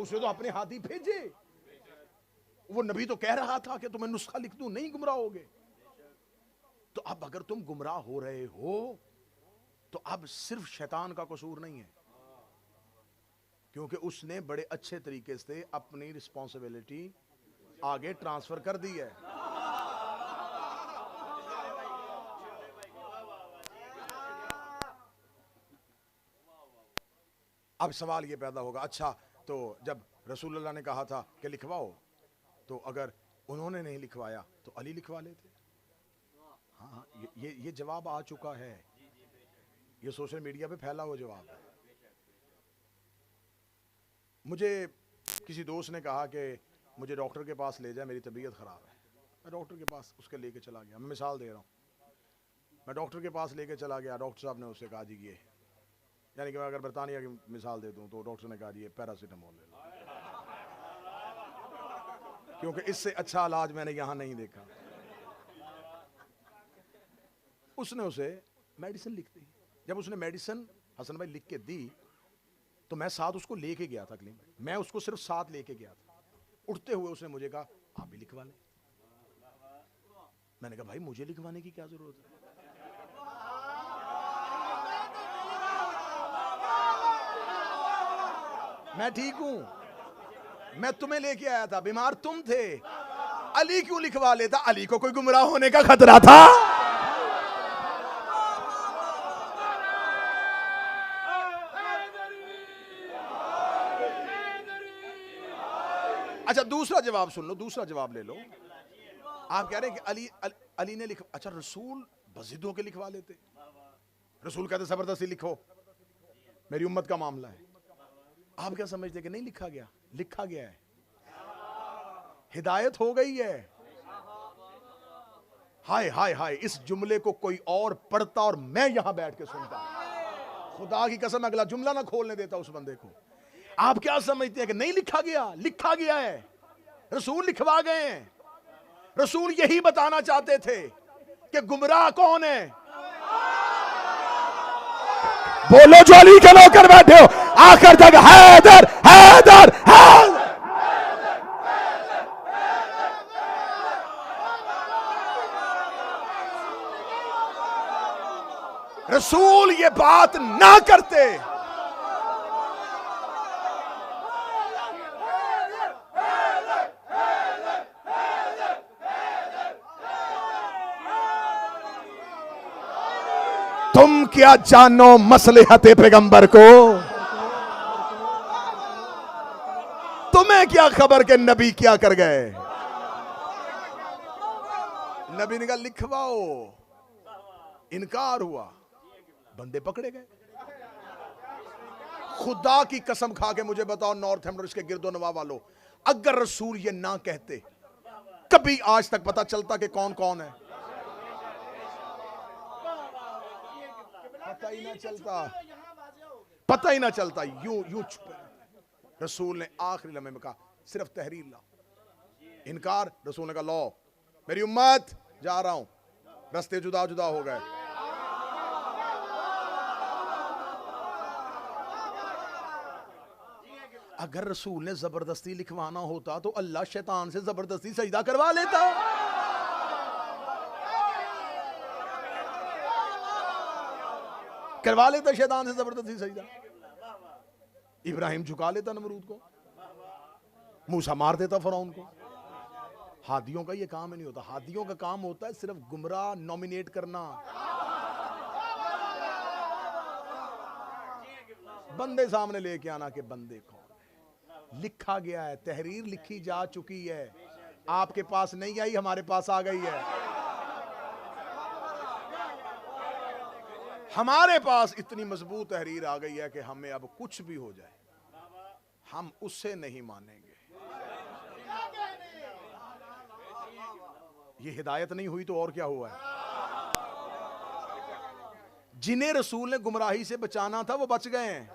उसे तो अपने हाथी भेजे। वो नबी तो कह रहा था कि तुम्हें नुस्खा लिख दूं, नहीं गुमराह होगे। तो अब अगर तुम गुमराह हो रहे हो तो अब सिर्फ शैतान का कसूर नहीं है, क्योंकि उसने बड़े अच्छे तरीके से अपनी रिस्पॉन्सिबिलिटी आगे ट्रांसफर कर दी है। अब सवाल ये पैदा होगा, अच्छा तो जब रसूलुल्लाह ने कहा था कि लिखवाओ, तो अगर उन्होंने नहीं लिखवाया तो अली लिखवा लेते। हाँ, ये जवाब आ चुका है, ये सोशल मीडिया पे फैला हुआ जवाब है। मुझे किसी दोस्त ने कहा कि मुझे डॉक्टर के पास ले जाए, मेरी तबीयत ख़राब है। मैं डॉक्टर के पास उसके लेके चला गया। मैं मिसाल दे रहा हूँ, मैं डॉक्टर के पास लेके चला गया। डॉक्टर साहब ने उससे कहा जी ये, यानी कि मैं अगर बरतानिया की मिसाल दे दूँ तो डॉक्टर ने कहा जी ये पैरासीटामोल ले लो, क्योंकि इससे अच्छा इलाज मैंने यहाँ नहीं देखा। उसने उसे मेडिसिन लिख दी। जब उसने मेडिसिन हसन भाई लिख के दी तो मैं साथ उसको लेके गया था क्लिनिक में। मैं उसको सिर्फ साथ लेके गया था। उठते हुए उसने मुझे कहा आप भी लिखवा ले। मैंने कहा भाई मुझे लिखवाने की क्या जरूरत है? मैं ठीक हूं, मैं तुम्हें लेके आया था, बीमार तुम थे। अली क्यों लिखवा लेता? अली को कोई गुमराह होने का खतरा था? अच्छा दूसरा जवाब सुन लो, दूसरा जवाब ले लो। आप कह रहे हैं कि अली ने लिखवा, अच्छा रसूल बज़िद होके लिखवा लेते। रसूल कहते जबरदस्ती लिखो, मेरी उम्मत का मामला है। आप क्या समझते कि नहीं लिखा गया? लिखा गया है, हिदायत हो गई है। हाय हाय हाय, इस जुमले को कोई और पढ़ता और मैं यहां बैठ के सुनता, खुदा की कसम अगला जुमला ना खोलने देता उस बंदे को। आप क्या समझते हैं कि नहीं लिखा गया? लिखा गया है। रसूल लिखवा गए हैं। रसूल यही बताना चाहते थे कि गुमराह कौन है। बोलो जो अली के नौकर बैठे हो, आखिर तक हैदर हैदर हैदर। रसूल ये बात ना करते। तुम क्या जानो मसलहते पैगंबर को, तुम्हें क्या खबर के नबी क्या कर गए। नबी ने कहा लिखवाओ, इनकार हुआ, बंदे पकड़े गए। खुदा की कसम खा के मुझे बताओ नॉर्थ हैम्पटन इसके गिरदो नवा वालों, अगर रसूल ये ना कहते कभी आज तक पता चलता कि कौन कौन है? पता ही ना चलता, पता ही ना चलता। यूं छुपे। रसूल ने आखिरी लम्हे में कहा सिर्फ तहरीर ला। इनकार। रसूल ने कहा लो मेरी उम्मत, जा रहा हूं। रास्ते जुदा जुदा हो गए। अगर रसूल ने जबरदस्ती लिखवाना होता तो अल्लाह शैतान से जबरदस्ती सजदा करवा लेता। करवा लेता शैतान से जबरदस्ती सजदा। इब्राहिम झुका लेता नमरूद को, मूसा मार देता फरौन को। हादियों का ये काम ही नहीं होता। हादियों का काम होता है सिर्फ गुमराह नॉमिनेट करना। बंदे सामने लेके आना कि बंदे कौन है। लिखा गया है, तहरीर लिखी जा चुकी है, आपके पास नहीं आई, हमारे पास आ गई है। हमारे पास इतनी मजबूत तहरीर आ गई है कि हमें अब कुछ भी हो जाए हम उससे नहीं मानेंगे। ये हिदायत नहीं हुई तो और क्या हुआ है? जिन्हें रसूल ने गुमराही से बचाना था वो बच गए हैं।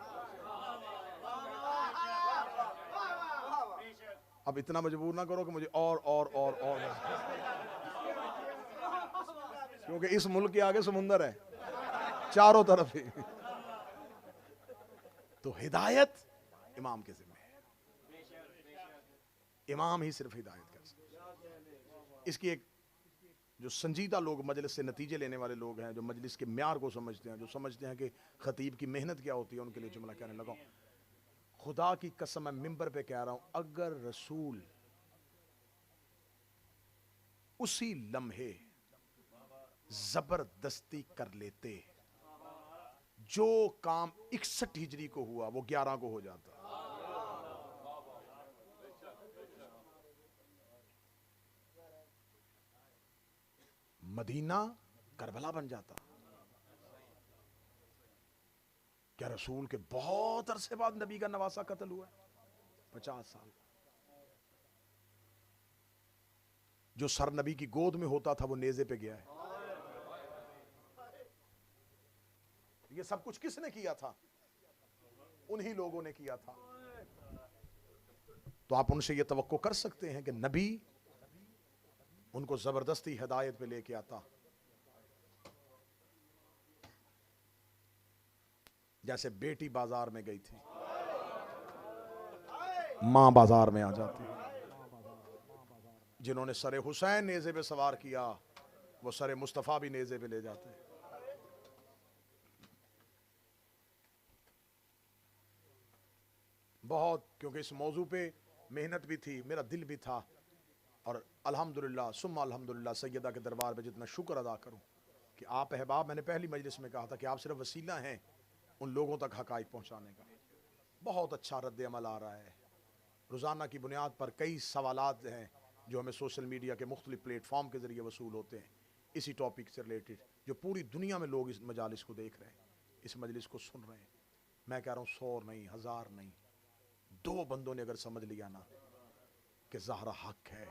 अब इतना मजबूर ना करो कि मुझे और क्योंकि इस मुल्क के आगे समुंदर है चारों तरफ ही। तो हिदायत इमाम के जिम्मे है। इमाम ही सिर्फ हिदायत कर सकते। इसकी एक जो संजीदा लोग, मजलिस से नतीजे लेने वाले लोग हैं, जो मजलिस के म्यार को समझते हैं, जो समझते हैं कि खतीब की मेहनत क्या होती है, उनके लिए जुमला कहने लगा। खुदा की कसम मैं मिंबर पे कह रहा हूं, अगर रसूल उसी लम्हे जबरदस्ती कर लेते, जो काम 61 हिजरी को हुआ वो 11 को हो जाता। मदीना करबला बन जाता। क्या रसूल के बहुत अरसे बाद नबी का नवासा कत्ल हुआ? 50 साल। जो सर नबी की गोद में होता था वो नेज़े पे गया है। ये सब कुछ किसने किया था? उन्हीं लोगों ने किया था। तो आप उनसे ये तवक्को कर सकते हैं कि नबी उनको जबरदस्ती हिदायत पे लेके आता। जैसे बेटी बाजार में गई थी, मां बाजार में आ जाती। जिन्होंने सरे हुसैन नेज़े पे सवार किया वो सरे मुस्तफा भी नेज़े पे ले जाते। बहुत, क्योंकि इस मौजू पे मेहनत भी थी, मेरा दिल भी था। और अल्हम्दुलिल्लाह सुम्मा अल्हम्दुलिल्लाह सैयदा के दरबार में जितना शुक्र अदा करूं कि आप अहबाब, मैंने पहली मजलिस में कहा था कि आप सिर्फ वसीला हैं उन लोगों तक हकाइक पहुंचाने का। बहुत अच्छा रद्द अमल आ रहा है। रोज़ाना की बुनियाद पर कई सवालात हैं जो हमें सोशल मीडिया के मुख्तलिफ प्लेटफॉर्म के ज़रिए वसूल होते हैं इसी टॉपिक से रिलेटेड, जो पूरी दुनिया में लोग इस मजालिस को देख रहे हैं, इस मजलिस को सुन रहे हैं। मैं कह रहा हूँ 100 नहीं, 1000 नहीं, 2 बंदों ने अगर समझ लिया ना कि ज़हरा हक है,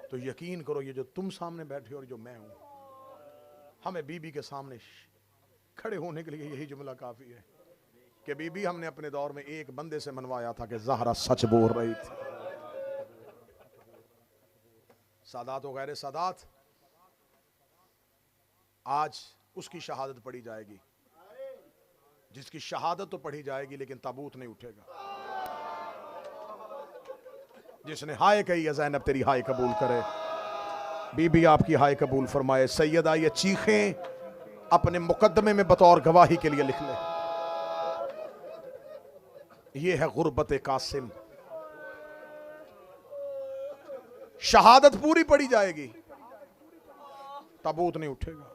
तो यकीन करो ये जो तुम सामने बैठे हो और जो मैं हूं, हमें बीबी के सामने खड़े होने के लिए यही जुमला काफी है। कि बीबी हमने अपने दौर में एक बंदे से मनवाया था कि ज़हरा सच बोल रही थी। सादात वगैरह सादात, आज उसकी शहादत पढ़ी जाएगी, जिसकी शहादत तो पढ़ी जाएगी लेकिन ताबूत नहीं उठेगा। जिसने हाय कही है, ज़ैनब तेरी हाय कबूल करे, बीबी आपकी हाय कबूल फरमाए। सैयदा ये चीखें अपने मुकदमे में बतौर गवाही के लिए लिख ले। ये है गुर्बत कासिम। शहादत पूरी पड़ी जाएगी, ताबूत नहीं उठेगा।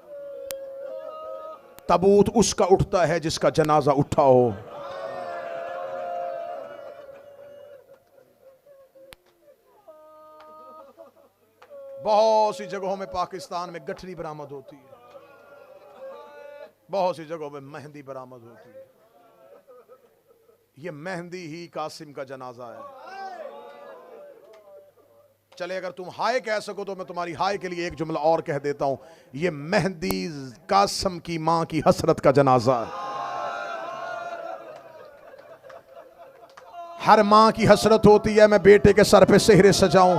ताबूत उसका उठता है जिसका जनाजा उठा हो। बहुत सी जगहों में पाकिस्तान में गठरी बरामद होती है, बहुत सी जगहों में मेहंदी बरामद होती है। ये मेहंदी ही कासिम का जनाजा है। चले अगर तुम हाय कह सको तो मैं तुम्हारी हाय के लिए एक जुमला और कह देता हूं। ये मेहंदी कासिम की मां की हसरत का जनाजा है। हर मां की हसरत होती है मैं बेटे के सर पे सेहरे सजाऊं,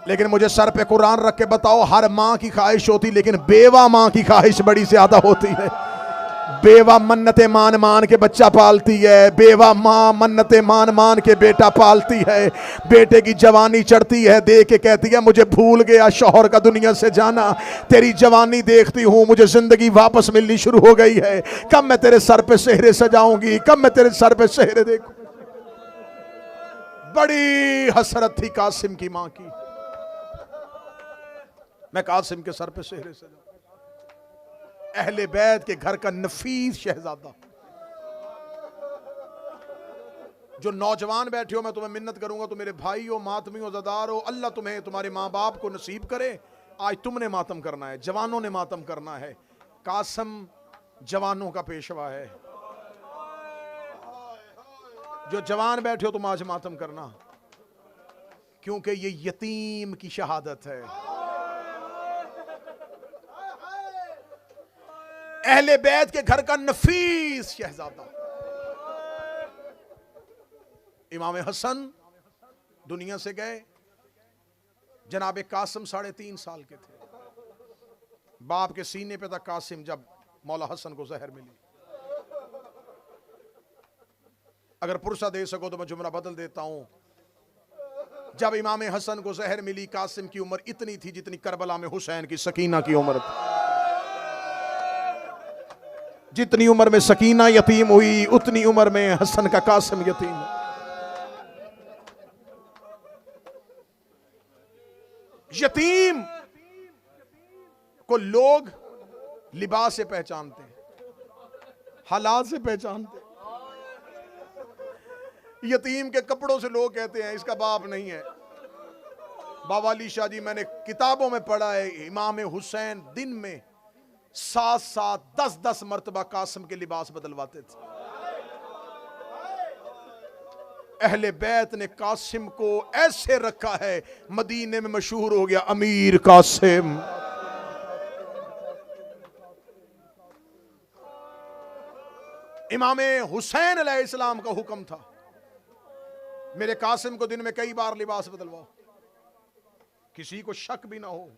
लेकिन मुझे सर पे कुरान रख के बताओ, हर मां की ख्वाहिश होती, लेकिन बेवा मां की ख्वाहिश बड़ी ज्यादा होती है। बेवा मन्नते मान मान के बच्चा पालती है, बेवा मां मन्नते मान मान के बेटा पालती है। बेटे की जवानी चढ़ती है, देख के कहती है मुझे भूल गया शौहर का दुनिया से जाना, तेरी जवानी देखती हूं मुझे जिंदगी वापस मिलनी शुरू हो गई है। कब मैं तेरे सर पे सेहरे सजाऊंगी, कब मैं तेरे सर पे सेहरे देखूं। बड़ी हसरत थी कासिम की मां की, मैं कासिम के सर पे सेहरे सजाऊं। अहले बैत के घर का नफीस शहजादा। जो नौजवान बैठे हो, मैं तुम्हें मिन्नत करूंगा, तो मेरे भाई हो, मातमी हो, ज़दार हो, अल्लाह तुम्हें तुम्हारे माँ बाप को नसीब करे। आज तुमने मातम करना है, जवानों ने मातम करना है। कासिम जवानों का पेशवा है। जो जवान बैठे हो तुम आज मातम करना, क्योंकि ये यतीम की शहादत है। अहले बैत के घर का नफीस शहजादा इमाम हसन दुनिया से गए। जनाब कासिम 3.5 साल के थे। बाप के सीने पे था कासिम जब मौला हसन को जहर मिली। अगर पुरसा दे सको तो मैं जुमला बदल देता हूं। जब इमाम हसन को जहर मिली, कासिम की उम्र इतनी थी जितनी करबला में हुसैन की सकीना की उम्र थी। जितनी उम्र में सकीना यतीम हुई, उतनी उम्र में हसन का कासिम यतीम। यतीम को लोग लिबास से पहचानते हैं, हालात से पहचानते हैं। यतीम के कपड़ों से लोग कहते हैं इसका बाप नहीं है। बाबा अली शाह जी, मैंने किताबों में पढ़ा है, इमाम हुसैन दिन में 7-7, 10-10 मर्तबा कासिम के लिबास बदलवाते थे। अहले बैत ने कासिम को ऐसे रखा है, मदीने में मशहूर हो गया अमीर कासिम। इमाम हुसैन अलैहिस्सलाम का हुक्म था, मेरे कासिम को दिन में कई बार लिबास बदलवाओ, किसी को शक भी ना हो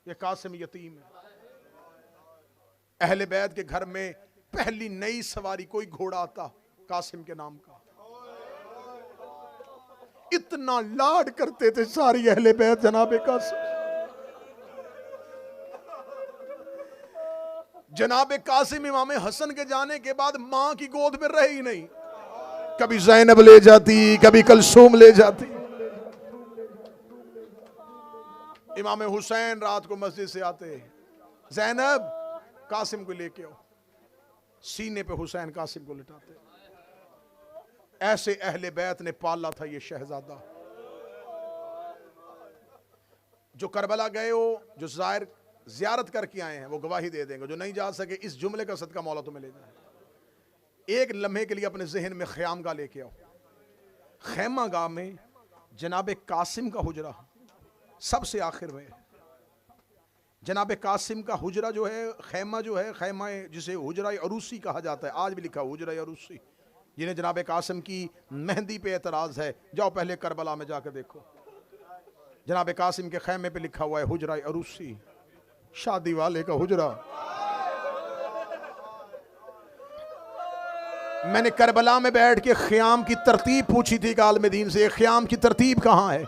ये कासिम यतीम है। अहले बैत के घर में पहली नई सवारी कोई घोड़ा आता कासिम के नाम का। इतना लाड करते थे सारी अहले बैत जनाबे कासिम। जनाबे कासिम इमाम हसन के जाने के बाद मां की गोद में रहे ही नहीं। कभी ज़ैनब ले जाती, कभी कलसूम ले जाती। इमाम हुसैन रात को मस्जिद से आते, ज़ैनब कासिम को लेके आओ। सीने पे हुसैन कासिम को लिटाते। ऐसे अहले बैत ने पाला था ये शहजादा। जो करबला गए हो, जो ज़ियारत करके आए हैं, वो गवाही दे देंगे। जो नहीं जा सके, इस जुमले का सदका मौला तुम्हें ले जाए। एक लम्हे के लिए अपने जहन में ख़यामगाह लेके आओ। खैमा गाह में जनाब कासिम का हुजरा सबसे आखिर में। जनाब कासिम का हुजरा जो है, खैमा जो है, खैमा जिसे हुजरा अरूसी कहा जाता है, आज भी लिखा हुजरा अरूसी। जिन्हें जनाब कासिम की मेहंदी पे एतराज़ है, जाओ पहले करबला में जाकर देखो, जनाब कासिम के खैमे पे लिखा हुआ है हुजरा अरूसी, शादी वाले का हुजरा। मैंने करबला में बैठ के ख़याम की तरतीब पूछी थी आलिम दीन से, ख़याम की तरतीब कहाँ है,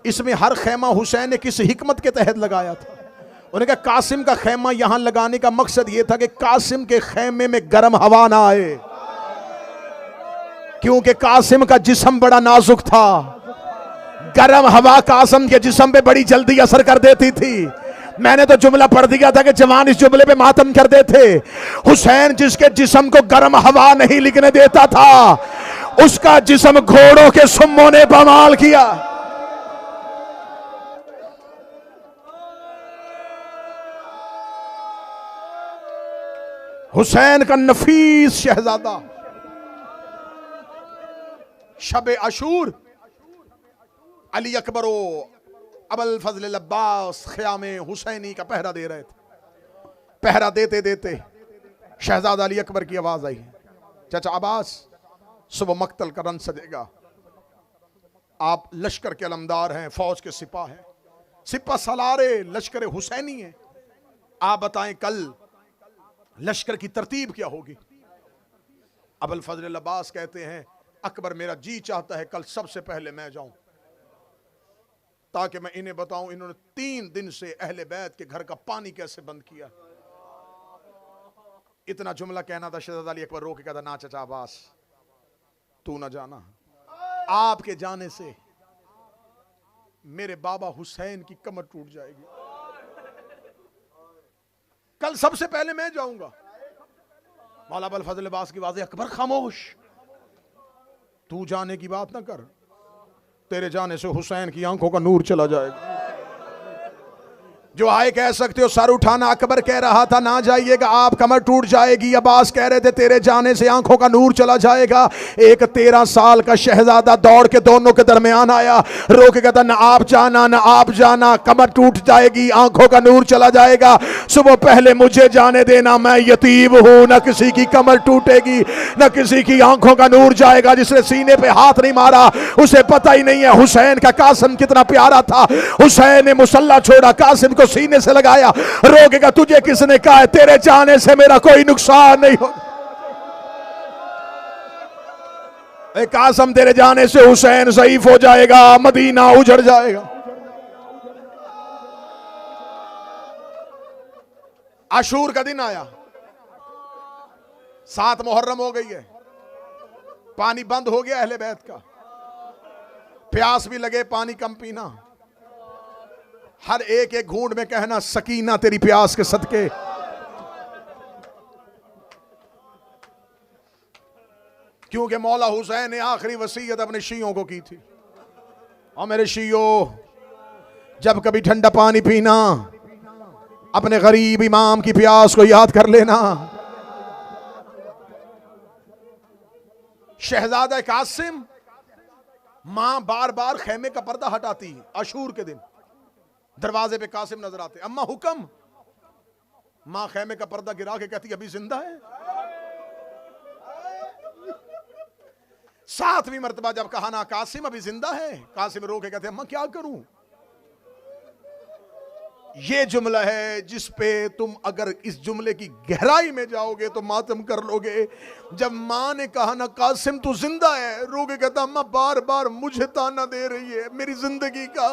इसमें हर खैमा हुसैन ने किस हिकमत के तहत लगाया था। उन्होंने कहा कासिम का खैमा यहां लगाने का मकसद यह था कि कासिम के खैमे में गर्म हवा ना आए, क्योंकि कासिम का जिस्म बड़ा नाजुक था, गर्म हवा कासिम के जिस्म पे बड़ी जल्दी असर कर देती थी। मैंने तो जुमला पढ़ दिया था कि जवान इस जुमले पे मातम कर देते। हुसैन जिसके जिस्म को गर्म हवा नहीं लिखने देता था, उसका जिस्म घोड़ों के सुम्मों ने बवाल किया। हुसैन का नफीस शहजादा शब अशूर अली अकबर अबुल फजल अब्बास ख़याम हुसैनी का पहरा दे रहे थे। पहरा देते देते शहजादा अली अकबर की आवाज आई, चाचा अब्बास सुबह मक्तल का रन सजेगा, आप लश्कर के अलमदार हैं, फौज के सिपाह हैं, सिपा सलारे लश्कर हुसैनी है, आप बताएं कल लश्कर की तरतीब क्या होगी। अबुल फजल अब्बास कहते हैं अकबर मेरा जी चाहता है कल सबसे पहले मैं जाऊं, ताकि मैं इन्हें बताऊं इन्होंने 3 दिन से अहले बैत के घर का पानी कैसे बंद किया। इतना जुमला कहना था, शहजादा अली अकबर रो के कहता ना चाचा अब्बास तू ना जाना, आपके जाने से मेरे बाबा हुसैन की कमर टूट जाएगी, कल सबसे पहले मैं जाऊंगा। मौला अबुल फजल अब्बास की आवाज़, अकबर खामोश, तू जाने की बात ना कर, तेरे जाने से हुसैन की आंखों का नूर चला जाएगा। जो आए कह सकते हो सर उठाना, अकबर कह रहा था ना जाइएगा आप कमर टूट जाएगी, अब्बास कह रहे थे तेरे जाने से आंखों का नूर चला जाएगा। एक 13 साल का शहजादा दौड़ के दोनों के दरमियान आया, रो के कहता ना आप जाना ना आप जाना, कमर टूट जाएगी, आंखों का नूर चला जाएगा, सुबह पहले मुझे जाने देना, मैं यतीम हूं, न किसी की कमर टूटेगी न किसी की आंखों का नूर जाएगा। जिसने सीने पे हाथ नहीं मारा उसे पता ही नहीं है हुसैन का कासिम कितना प्यारा था। हुसैन ने मुसल्ला छोड़ा, कासिम को सीने से लगाया, रोकेगा तुझे किसने कहा है तेरे जाने से मेरा कोई नुकसान नहीं हो। कासिम तेरे जाने से हुसैन ज़ईफ हो जाएगा, मदीना उजड़ जाएगा। आशूर का दिन आया, 7 मुहर्रम हो गई है, पानी बंद हो गया अहले बैत का, प्यास भी लगे पानी कम पीना, हर एक एक घूंट में कहना सकीना तेरी प्यास के सदके। क्योंकि मौला हुसैन ने आखिरी वसीयत अपने शियों को की थी, और मेरे शियों जब कभी ठंडा पानी पीना अपने गरीब इमाम की प्यास को याद कर लेना। शहजादा कासिम, मां बार बार खेमे का पर्दा हटाती है, अशूर के दिन दरवाजे पे कासिम नजर आते, अम्मा हुक्म, मां खेमे का पर्दा गिरा के कहती अभी जिंदा है। 7वीं मर्तबा जब कहा ना कासिम अभी जिंदा है, कासिम रो के कहते अम्मा क्या करूं। ये जुमला है जिस पे तुम अगर इस जुमले की गहराई में जाओगे तो मातम कर लोगे। जब मां ने कहा ना कासिम तू जिंदा है, रोके कहता अम्मा बार बार मुझे ताना दे रही है मेरी जिंदगी का,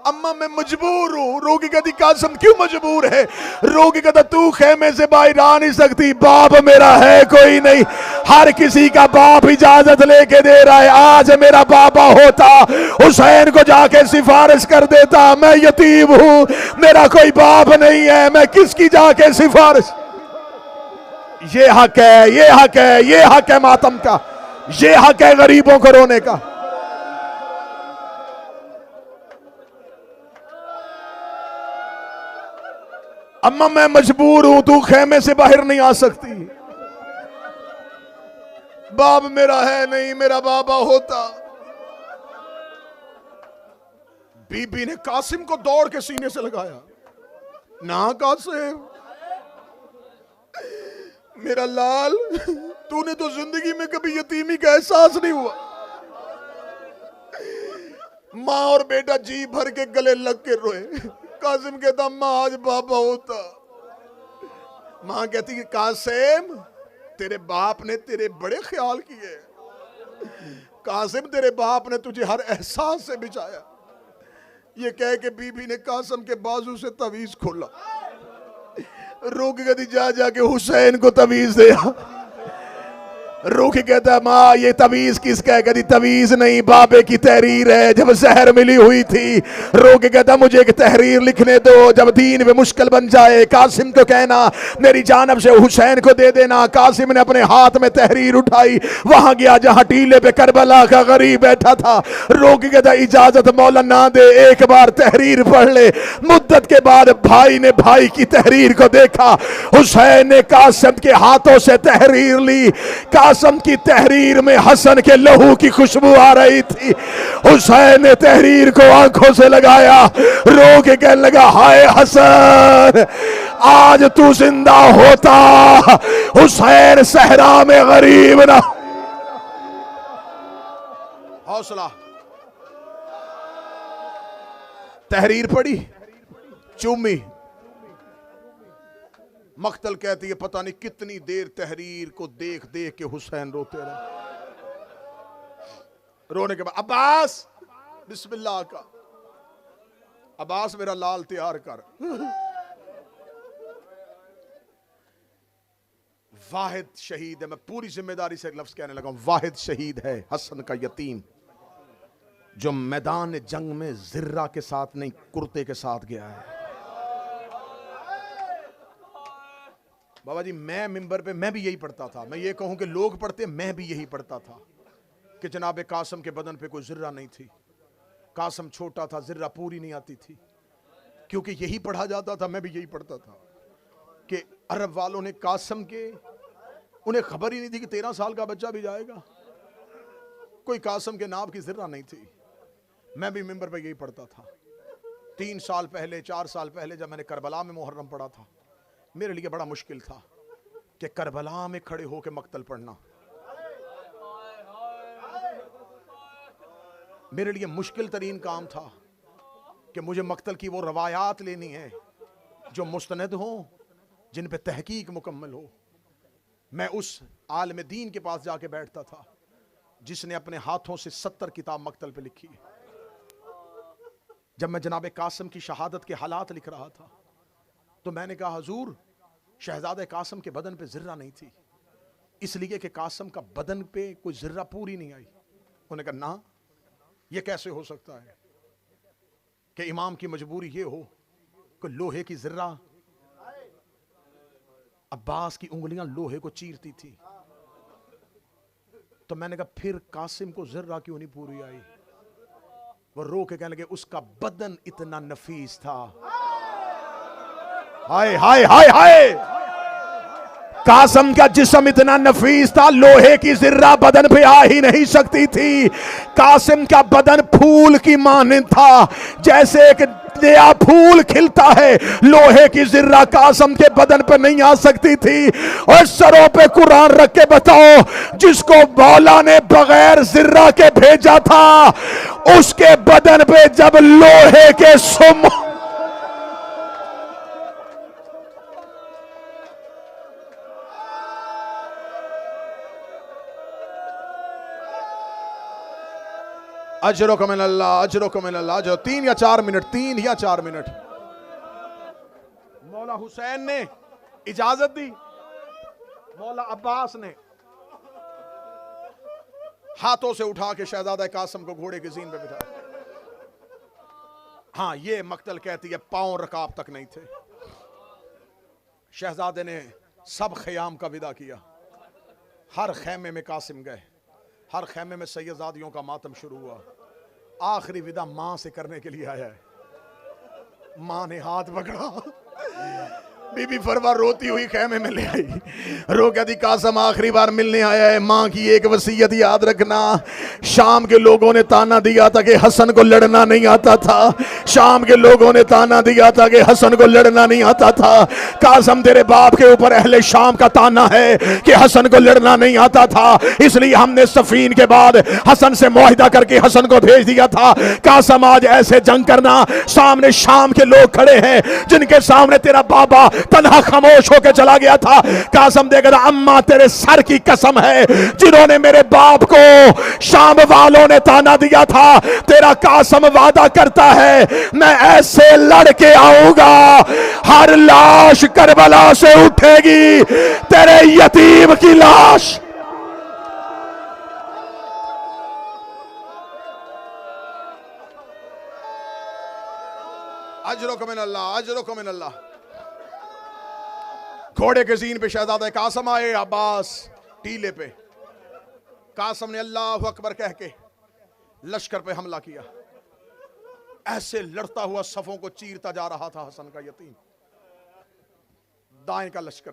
अम्मा मैं मजबूर हूं। रोके कहती कासिम क्यों मजबूर है। रोके कहता तू खेमे से बाहर आ नहीं सकती, बाप मेरा है कोई नहीं, हर किसी का बाप इजाजत लेके दे रहा है। आज मेरा बाबा होता हुसैन को जाके सिफारिश कर देता, मैं यतीम हूं, मेरा कोई बाप नहीं है, मैं किसकी जाके सिफारिश। ये हक है, ये हक है, ये हक है मातम का, ये हक है गरीबों को रोने का। अम्मा मैं मजबूर हूं, तू खेमे से बाहर नहीं आ सकती, बाप मेरा है नहीं, मेरा बाबा होता। बीबी ने कासिम को दौड़ के सीने से लगाया, ना कासिम, मेरा लाल, तूने तो जिंदगी में कभी यतीमी का एहसास नहीं हुआ। माँ और बेटा जी भर के गले लग के रोए। कासिम कहता माँ आज बाबा होता। माँ कहती कि कासिम तेरे बाप ने तेरे बड़े ख्याल किए। कासिम तेरे बाप ने तुझे हर एहसास से बिछाया। ये कह के बीबी ने कासिम के बाजू से तवीज खोला। रोक गई जा जाके हुसैन को तवीज दिया। रूह कहता माँ ये तवीज किसका है? कहती तवीज नहीं बाबे की तहरीर है, जब जहर मिली हुई थी। रूह कहता मुझे एक तहरीर लिखने दो, जब दीन में मुश्किल बन जाए कासिम को कहना मेरी जानब से हुसैन को दे देना। कासिम ने अपने हाथ में तहरीर उठाई, वहां गया जहां टीले पे करबला का गरीब बैठा था। रूह कहता इजाजत मौला ना दे, एक बार तहरीर पढ़ ले। मुद्दत के बाद भाई ने भाई की तहरीर को देखा। हुसैन ने कासिम के हाथों से तहरीर ली। कासिम की तहरीर में हसन के लहू की खुशबू आ रही थी। हुसैन ने तहरीर को आंखों से लगाया, रो के कहने लगा हाय हसन आज तू जिंदा होता, हुसैन सहरा में गरीब ना। हौसला। तहरीर पढ़ी, चूमी। मख्तल कहती है पता नहीं कितनी देर तहरीर को देख देख के हुसैन रोते रहे। रोने के बाद अब्बास बिस्मिल्लाह का, अब्बास मेरा लाल तैयार कर। वाहिद शहीद है, मैं पूरी जिम्मेदारी से लफ्ज कहने लगा हूं, वाहिद शहीद है हसन का यतीम जो मैदान जंग में जिर्रा के साथ नहीं कुर्ते के साथ गया है। बाबा जी मैं मिंबर पे मैं भी यही पढ़ता था। मैं ये कहूं कि लोग पढ़ते, मैं भी यही पढ़ता था कि जनाब कासिम के बदन पे कोई जिर्रा नहीं थी। कासिम छोटा था, जिर्रा पूरी नहीं आती थी, क्योंकि यही पढ़ा जाता था। मैं भी यही पढ़ता था कि अरब वालों ने कासिम के, उन्हें खबर ही नहीं थी कि 13 साल का बच्चा भी जाएगा। कोई कासिम के नाम की जिर्रा नहीं थी। मैं भी मिंबर पे यही पढ़ता था। 3 साल पहले 4 साल पहले जब मैंने करबला में मुहर्रम पढ़ा था, मेरे लिए बड़ा मुश्किल था कि करबला में खड़े होकर मक्तल पढ़ना। मेरे लिए मुश्किल तरीन काम था कि मुझे मक्तल की वो रवायात लेनी है जो मुस्तनद हो, जिन पे तहकीक मुकम्मल हो। मैं उस आलिम दीन के पास जाके बैठता था जिसने अपने हाथों से 70 किताब मक्तल पे लिखी है। जब मैं जनाब कासिम की शहादत के हालात लिख रहा था तो मैंने कहा हुजूर शहजादे कासिम के बदन पे जिर्रा नहीं थी, इसलिए कि कासिम का बदन पे कोई जिर्रा पूरी नहीं आई। उन्होंने कहा ना, ये कैसे हो सकता है कि इमाम की मजबूरी ये हो कि लोहे की जिर्रा, अब्बास की उंगलियां लोहे को चीरती थी। तो मैंने कहा फिर कासिम को जिर्रा क्यों नहीं पूरी आई? वो रो के कहने लगे उसका बदन इतना नफीस था। हाय हाय हाय हाय, कासिम का जिस्म इतना नफीस था, लोहे की जिर्रा बदन पे आ ही नहीं सकती थी। कासिम का बदन फूल की मानिंद था, जैसे एक नया फूल खिलता है। लोहे की जिर्रा कासिम के बदन पे नहीं आ सकती थी। और सरों पे कुरान रख के बताओ, जिसको मौला ने बगैर जिर्रा के भेजा था उसके बदन पे जब लोहे के सुम, अजरो कमिन अल्लाह, अजरो कमिन अल्लाह। जो 3 या 4 मिनट, 3 या 4 मिनट मौला हुसैन ने इजाजत दी। मौला अब्बास ने हाथों से उठा के शहजादा कासिम को घोड़े की जीन पे बिठाया। हाँ ये मक्तल कहती है पांव रकाब तक नहीं थे। शहजादे ने सब ख़याम का विदा किया। हर खैमे में कासिम गए, हर खैमे में सैयदादियों का मातम शुरू हुआ। आखिरी विदा मां से करने के लिए आया है। मां ने हाथ पकड़ा, बीबी फरवा रोती हुई खेमे में ले आई, रो कहती कासम आखिरी बार मिलने आया है, माँ की एक वसीयत याद रखना। शाम के लोगों ने ताना दिया था कि हसन को लड़ना नहीं आता था, शाम के लोगों ने ताना दिया था कि हसन को लड़ना नहीं आता था। कासम तेरे बाप के ऊपर अहले शाम का ताना है कि हसन को लड़ना नहीं आता था, इसलिए हमने सफीन के बाद हसन से मुआहिदा करके हसन को भेज दिया था। कासम आज ऐसे जंग करना, सामने शाम के लोग खड़े हैं जिनके सामने तेरा बाबा तन्हा खामोश होकर चला गया था। कासम देगा अम्मा तेरे सर की कसम है, जिन्होंने मेरे बाप को शाम वालों ने ताना दिया था, तेरा कासम वादा करता है मैं ऐसे लड़के आऊंगा, हर लाश करबला से उठेगी तेरे यतीम की लाश। अजरुक मिन अल्लाह, अजरुक मिन अल्लाह। घोड़े के जीन पे शहजादा कासम आए, अब्बास टीले पे। कासम ने अल्लाह अकबर कह के लश्कर पे हमला किया। ऐसे लड़ता हुआ सफों को चीरता जा रहा था हसन का यतीम। दाएं का लश्कर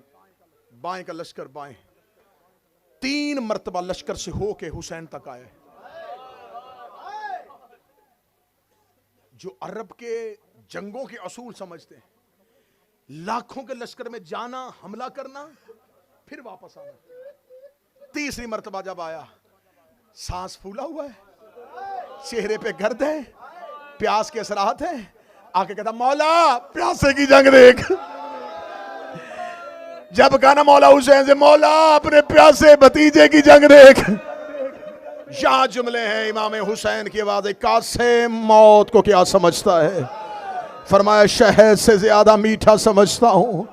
बाएं का लश्कर बाएं, 3 मर्तबा लश्कर से होके हुसैन तक आए। जो अरब के जंगों के असूल समझते हैं, लाखों के लश्कर में जाना, हमला करना, फिर वापस आना। 3री मर्तबा जब आया, सांस फूला हुआ है, चेहरे पे गर्द है, प्यास के असरात है, आके कहता मौला प्यासे की जंग देख। जब कहा ना मौला हुसैन से मौला अपने प्यासे भतीजे की जंग देख, यहां जुमले हैं इमाम हुसैन की आवाज, कासिम मौत को क्या समझता है? फरमाया शहद से ज्यादा मीठा समझता हूं।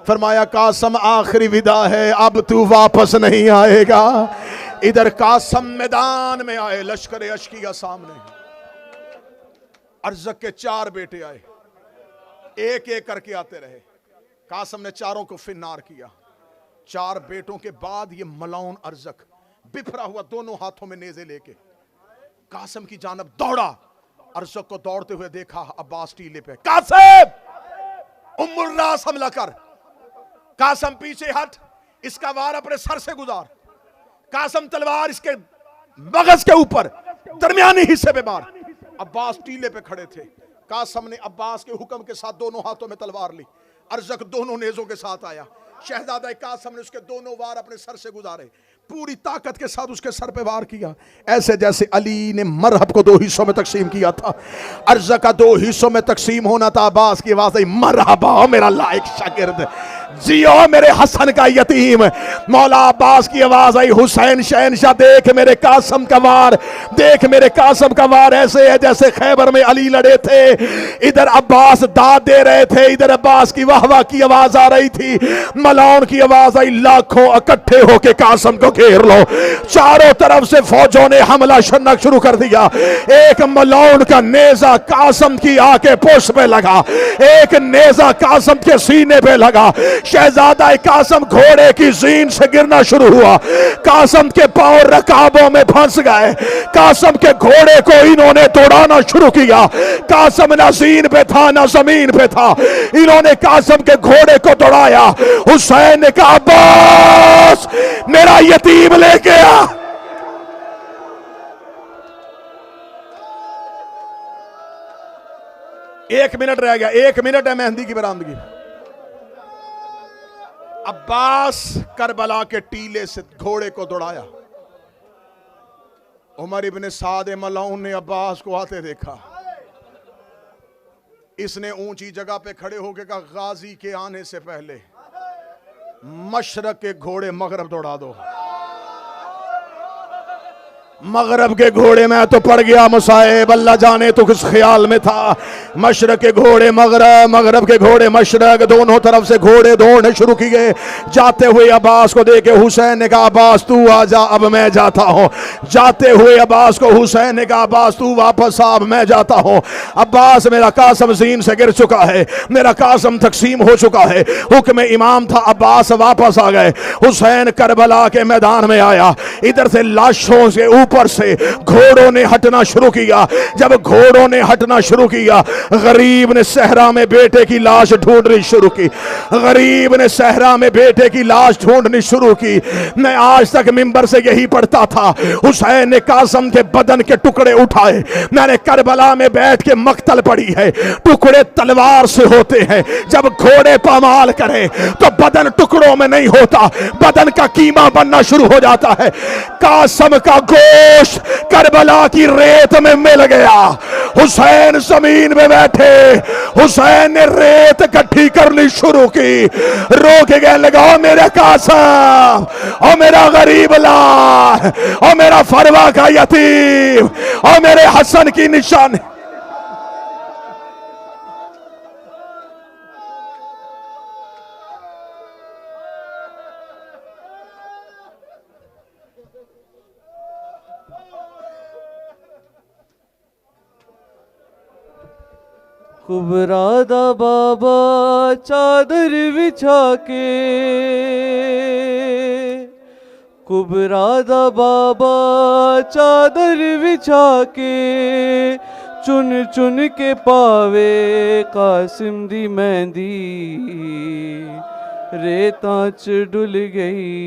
फरमाया कासम आखिरी विदा है, अब तू वापस नहीं आएगा। इधर कासम मैदान में आए, लश्कर अशकिया सामने। अरज़क के 4 बेटे आए, एक एक करके आते रहे। कासम ने चारों को फिन्नार किया। 4 बेटों के बाद ये मलाउन अरज़क बिफरा हुआ दोनों हाथों में नेज़े लेके कासम की जानब दौड़ा। अरज़क को दौड़ते हुए देखा, अब्बास टीले पे। कासिम उम्मुल रास हमला कर। कासम पीछे हट, इसका वार अपने सर से गुजार। कासम तलवार इसके मगज के ऊपर दरमियानी हिस्से पे मार। अब्बास टीले पे खड़े थे। कासम ने अब्बास के हुक्म के साथ दोनों हाथों में तलवार ली। अरज़क दोनों नेज़ों के साथ आया। शहजादा कासम ने उसके दोनों वार अपने सर से गुजारे, पूरी ताकत के साथ उसके सर पे वार किया, ऐसे जैसे अली ने मरहब को 2 हिस्सों में तकसीम किया था। अर्ज़ का 2 हिस्सों में तकसीम होना था। अब्बास की आवाज़ आई, मरहबा मेरा लायक शागिर्द, जियो मेरे हसन का यतीम। मौला अब्बास की आवाज़ आई, हुसैन शहनशाह देख मेरे कासम का वार, देख मेरे कासम का वार ऐसे है जैसे खैबर में अली लड़े थे। इधर अब्बास दाद दे रहे थे, इधर अब्बास की वाह वाह की आवाज़ आ रही थी। मलाउन की आवाज़ आई, लाखों इकट्ठे होके कासम को घेर लो। चारों तरफ से फौजों ने हमला शन्नक शुरू कर दिया। एक मलाउन का नेजा कासम की आके पुष्प पे लगा, एक नेजा कासम के सीने पे लगा। शहजादा कासम घोड़े की जीन से गिरना शुरू हुआ। कासम के पांव रकाबों में फंस गए। कासम के घोड़े को इन्होंने दौड़ाना शुरू किया। कासम ना जीन पे था ना जमीन पे था, इन्होंने कासम के घोड़े को दौड़ाया। हुसैन ने कहा, अब्बास मेरा यतीम लेके आ। एक मिनट रह गया, 1 मिनट है मेहंदी की बरामदगी। अब्बास करबला के टीले से घोड़े को दौड़ाया। उमर इब्ने साद मलाउन ने अब्बास को आते देखा। इसने ऊंची जगह पे खड़े होकर कहा, गाजी के आने से पहले मशरक के घोड़े मगरब दौड़ा दो। मगरब के घोड़े में तो पड़ गया मुसाइब, अल्लाह जाने तो किस ख्याल में था। मशरक के घोड़े मगरब, मगरब के घोड़े मशरक, दोनों तरफ से घोड़े दौड़ने शुरू किए। जाते हुए अब्बास को देखे हुसैन ने कहा, अब्बास तू आ जा, अब मैं जाता हूँ। जाते हुए अब्बास को हुसैन ने कहा, अब्बास तू वापस आ, अब मैं जाता हूँ। अब्बास मेरा कासम जीन से गिर चुका है, मेरा कासम तकसीम हो चुका है। हुक्म इमाम था, अब्बास वापस आ गए। हुसैन करबला के मैदान में आया। इधर से लाशों से ऊपर ऊपर से घोड़ों ने हटना शुरू किया। जब घोड़ों ने हटना शुरू किया, गरीब ने सहरा में बेटे की लाश ढूंढनी शुरू की। गरीब ने सहरा में बेटे की लाश ढूंढनी शुरू की। मैं आज तक मिंबर से यही पढ़ता था, हुसैन ने कासिम के बदन के टुकड़े उठाए। मैंने करबला में बैठ के मक्तल पढ़ी है, टुकड़े तलवार से होते हैं। जब घोड़े पामाल करें तो बदन टुकड़ों में नहीं होता, बदन का कीमा बनना शुरू हो जाता है। कासिम का गोश्त करबला की रेत में मिल गया। हुसैन जमीन में बैठे, हुसैन ने रेत इकट्ठी करनी शुरू की। रोक गए, लगाओ मेरे कासिम, और मेरा गरीब लाल, और मेरा फरवा का यतीम, और मेरे हसन की निशान। कुबरा दा बाबा चादर बिछा के, कुबरा दा बाबा चादर बिछा के, चुन चुन के पावे कासिम दी मेहंदी, रेतां च डुल गई।